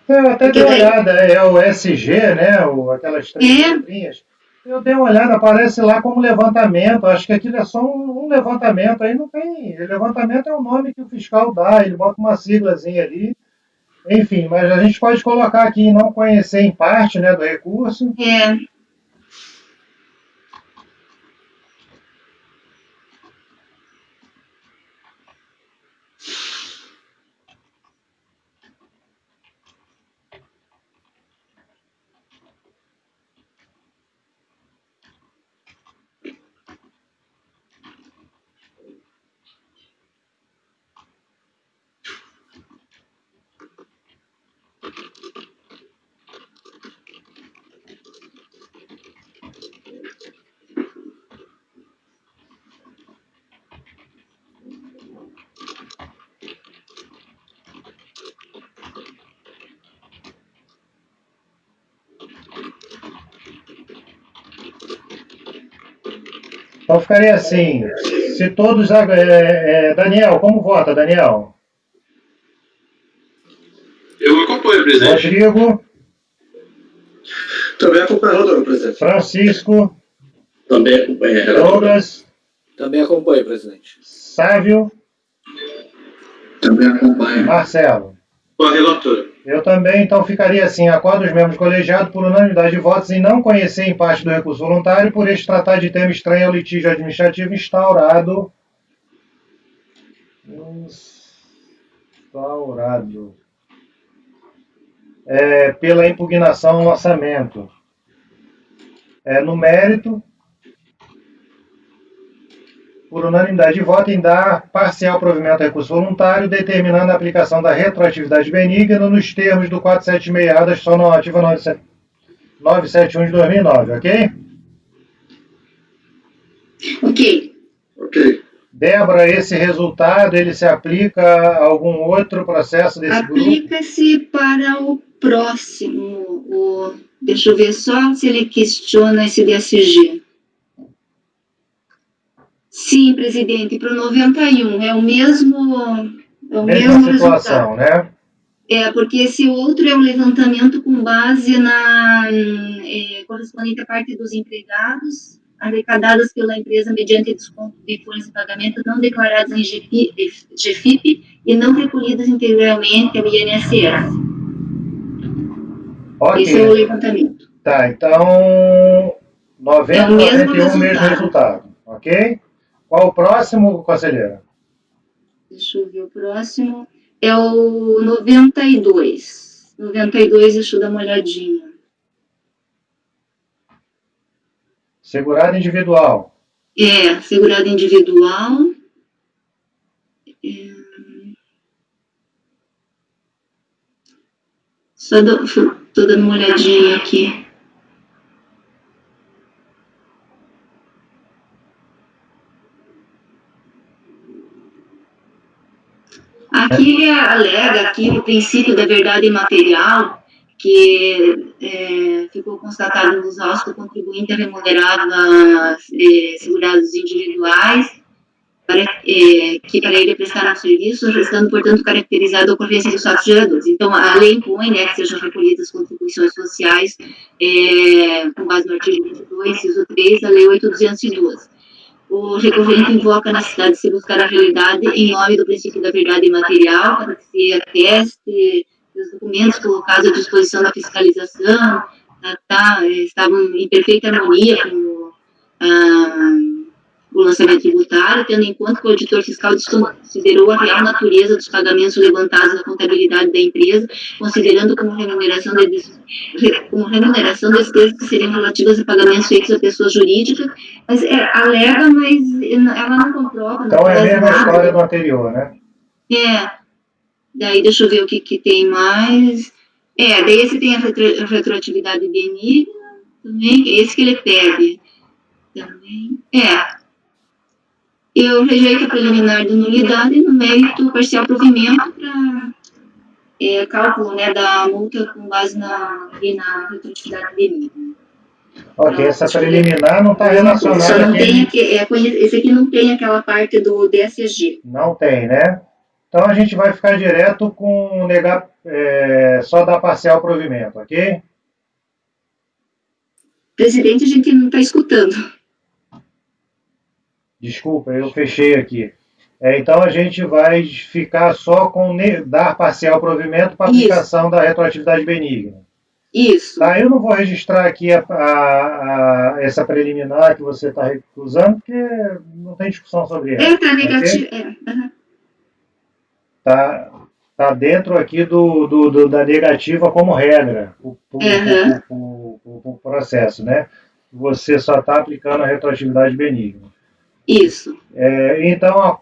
Eu até dei uma olhada, é o SG, né? Aquelas três letrinhas. Eu dei uma olhada, aparece lá como levantamento. Acho que aquilo é só um levantamento. Aí não tem. Levantamento é o nome que o fiscal dá, ele bota uma siglazinha ali. Enfim, mas a gente pode colocar aqui em não conhecer em parte, né, do recurso. Então ficaria assim, se todos... Daniel, como vota, Daniel? Eu acompanho, presidente. Rodrigo? Também acompanha o relator, presidente. Francisco? Também acompanha. Douglas? Também acompanho, presidente. Sávio? Também acompanha. Marcelo? Com a relatora. Eu também, então ficaria assim, acordo os membros colegiados por unanimidade de votos em não conhecer em parte do recurso voluntário por este tratar de tema estranho ao litígio administrativo instaurado pela impugnação ao orçamento. No mérito, por unanimidade de voto, em dar parcial provimento ao recurso voluntário, determinando a aplicação da retroatividade benigna nos termos do 476A da Instituição Normativa 971 de 2009, ok? Ok. Ok. Débora, esse resultado, ele se aplica a algum outro processo desse grupo? Aplica-se para o próximo. Deixa eu ver só se ele questiona esse DSG. Sim, presidente, para o 91, é o mesmo Mesma situação, resultado. né? Porque esse outro é um levantamento com base na correspondente à parte dos empregados arrecadadas pela empresa mediante desconto de folhas de pagamento não declaradas em GFIP e não recolhidas integralmente ao INSS. Ok. Esse é o levantamento. Tá, então 90 É o mesmo 91, mesmo resultado, ok? Qual o próximo, conselheira? Deixa eu ver o próximo. É o 92. 92, deixa eu dar uma olhadinha. Segurado individual. Segurado individual. Só estou dando uma olhadinha aqui. Aqui alega aqui o princípio da verdade material, que ficou constatado nos autos que o contribuinte é remunerado segurados individuais, que para ele prestaram serviço, restando, portanto, caracterizada a ocorrência dos fatos geradores. Então, a lei impõe que sejam recolhidas contribuições sociais com base no artigo 22, inciso 3 da Lei 8.212. O recorrente invoca a necessidade de se buscar a realidade em nome do princípio da verdade material, para que se ateste os documentos colocados à disposição da fiscalização estavam em perfeita harmonia com o lançamento tributário, tendo em conta que o auditor fiscal considerou a real natureza dos pagamentos levantados na contabilidade da empresa, considerando como remuneração despesas que seriam relativas a pagamentos feitos a pessoas jurídicas, mas alega, mas ela não comprova. Então é a mesma história do anterior, né? Daí deixa eu ver o que tem mais. Daí esse tem a retroatividade benigna também, é esse que ele pede. Também. Eu rejeito a preliminar de nulidade no mérito parcial provimento para cálculo da multa com base na retroatividade benigna. Ok, essa preliminar não está relacionada... Só não tem esse aqui não tem aquela parte do DSG. Não tem, né? Então a gente vai ficar direto com negar, só dar parcial provimento, ok? Presidente, a gente não está escutando. Desculpa, eu fechei aqui. Então a gente vai ficar só com dar parcial provimento para aplicação da retroatividade benigna. Isso. Tá, eu não vou registrar aqui essa preliminar que você está recusando, porque não tem discussão sobre ela. Está negativo. Tá dentro aqui da negativa como regra, o processo, né? Você só está aplicando a retroatividade benigna. Isso. Então,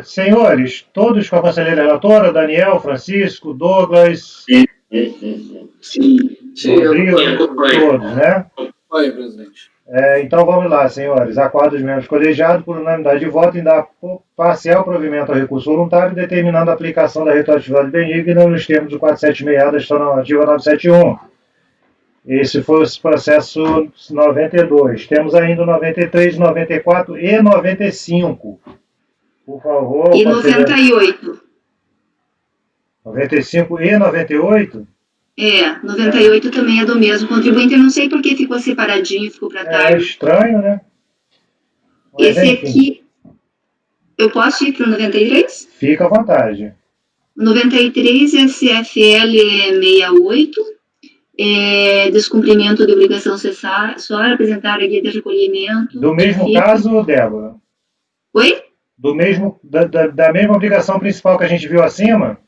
senhores, todos com a conselheira relatora, Daniel, Francisco, Douglas, Rodrigo, todos, né? Oi, presidente. Então vamos lá, senhores. Acordo dos membros colegiados por unanimidade de voto em dar parcial provimento ao recurso voluntário, determinando a aplicação da retroatividade benigna nos termos do 476A da Instituição Normativa 971. Esse foi o processo 92. Temos ainda o 93, 94 e 95. Por favor, E considere... 98. 95 e 98? 98 também é do mesmo contribuinte. Eu não sei por que ficou separadinho, ficou para É tarde. estranho, né? Mas, Esse enfim, aqui, eu posso ir para o 93? fica à vontade. O 93 é CFL 68, descumprimento de obrigação acessória, apresentar a guia de recolhimento. Do mesmo caso, Débora? Oi? Da mesma obrigação principal que a gente viu acima?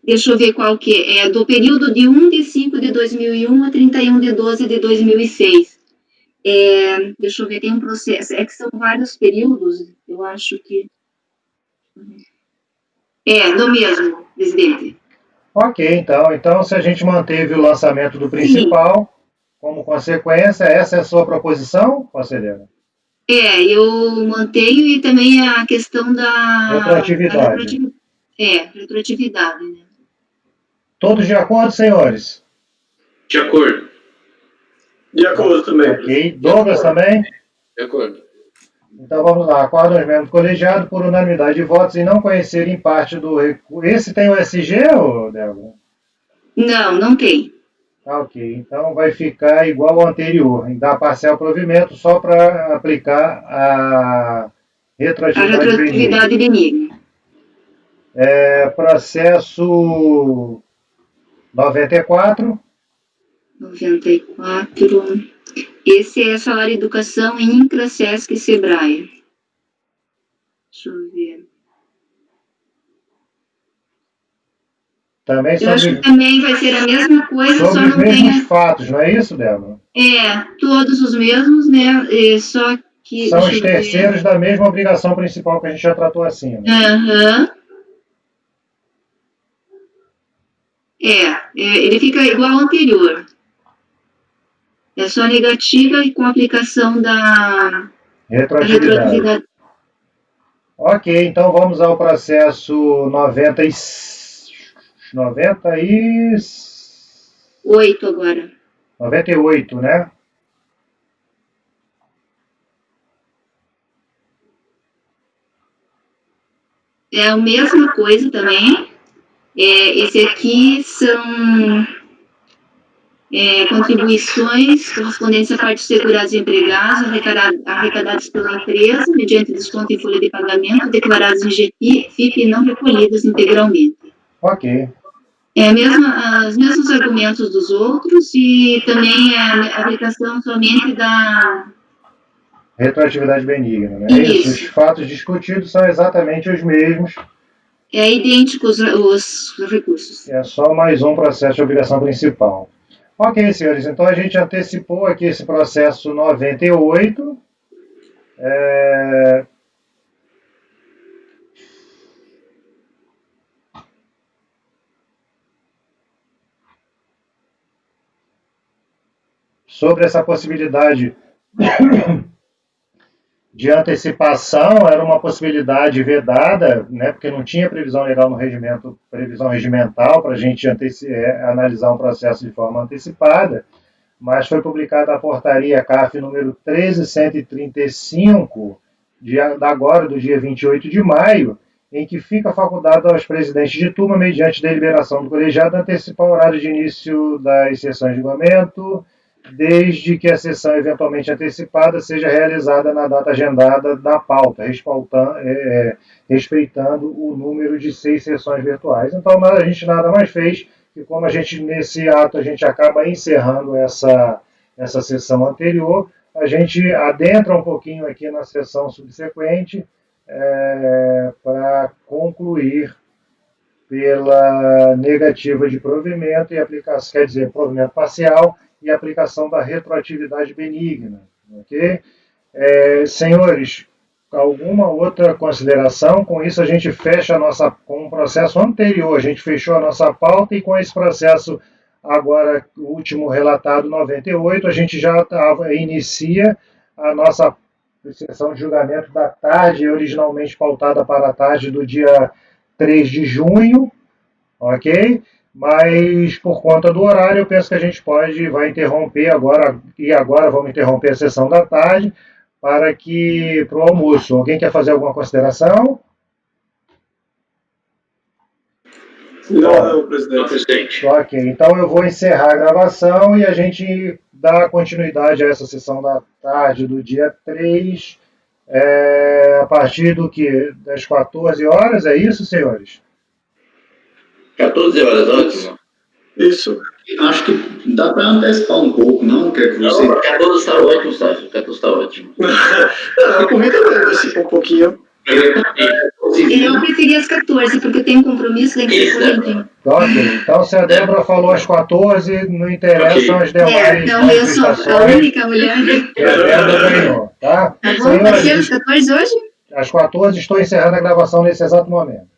Deixa eu ver qual que é. Do período de 1/5 de 2001 a 31 de 12 de 2006. Deixa eu ver, tem um processo. É que são vários períodos, eu acho que... do mesmo, presidente. Ok, então se a gente manteve o lançamento do principal, como consequência, essa é a sua proposição, conselheira? Eu mantenho e também a questão da... Retroatividade. Retroatividade, né? Todos de acordo, senhores? De acordo. De acordo também. Ok. Douglas também? De acordo. Então vamos lá. Acordam os membros do colegiado por unanimidade de votos em não conhecerem parte do recurso. Esse tem o SG, ou Débora? Não tem. Ok. Então vai ficar igual ao anterior, em dar parcial provimento só para aplicar a retroatividade benigna. Processo 94. 94. Esse é salário de educação em INCRA, SESC e SEBRAE. Deixa eu ver. Também eu acho que também vai ser a mesma coisa, sobre os mesmos fatos, não é isso, Débora? Todos os mesmos, né? Só que... São os terceiros da mesma obrigação principal que a gente já tratou acima. Ele fica igual ao anterior. É só negativa e com aplicação da retroatividade. Ok, então vamos ao processo 98 agora. 98, né? É a mesma coisa também. Esse aqui são contribuições correspondentes à parte de segurados e empregados arrecadados pela empresa, mediante desconto em folha de pagamento, declarados em GFIP e não recolhidas integralmente. Ok. Os mesmos argumentos dos outros e também a aplicação somente da... retroatividade benigna, né? Isso. Os fatos discutidos são exatamente os mesmos. Idênticos os recursos. É só mais um processo de obrigação principal. Ok, senhores, então a gente antecipou aqui esse processo 98. Sobre essa possibilidade de antecipação, era uma possibilidade vedada, né, porque não tinha previsão legal no regimento, previsão regimental para a gente analisar um processo de forma antecipada, mas foi publicada a portaria CAF número 13.135, agora do dia 28 de maio, em que fica facultado aos presidentes de turma, mediante deliberação do colegiado, antecipar o horário de início das sessões de julgamento, desde que a sessão eventualmente antecipada seja realizada na data agendada da pauta, respeitando o número de 6 sessões virtuais. Então, a gente nada mais fez que, como nesse ato a gente acaba encerrando essa sessão anterior, a gente adentra um pouquinho aqui na sessão subsequente para concluir pela negativa de provimento e aplicação, quer dizer, provimento parcial, e aplicação da retroatividade benigna. Okay? Senhores, alguma outra consideração? Com isso a gente fecha com o processo anterior, a gente fechou a nossa pauta e com esse processo agora, o último relatado, 98, a gente já inicia a nossa sessão de julgamento da tarde, originalmente pautada para a tarde do dia 3 de junho, ok? mas por conta do horário eu penso que a gente vai interromper agora, e agora vamos interromper a sessão da tarde para o almoço. Alguém quer fazer alguma consideração? Não, presidente. Ok, então eu vou encerrar a gravação e a gente dá continuidade a essa sessão da tarde do dia 3, a partir das 14 horas, é isso, senhores? 14 horas, ótimo. Isso. Acho que dá para antecipar um pouco, não? Quer que você... Não, 14 está ótimo, Sérgio. 14 está ótimo. Eu comento antecipa um pouquinho. Eu preferi às 14, porque eu tenho compromisso, tem que ser corridinho. Ok, então se a Débora falou às 14, não interessam as demais Então eu sou a manifestações única mulher. que a Débora ganhou, tá? Tá bom? Pode ser às 14 hoje? Às 14 estou encerrando a gravação nesse exato momento.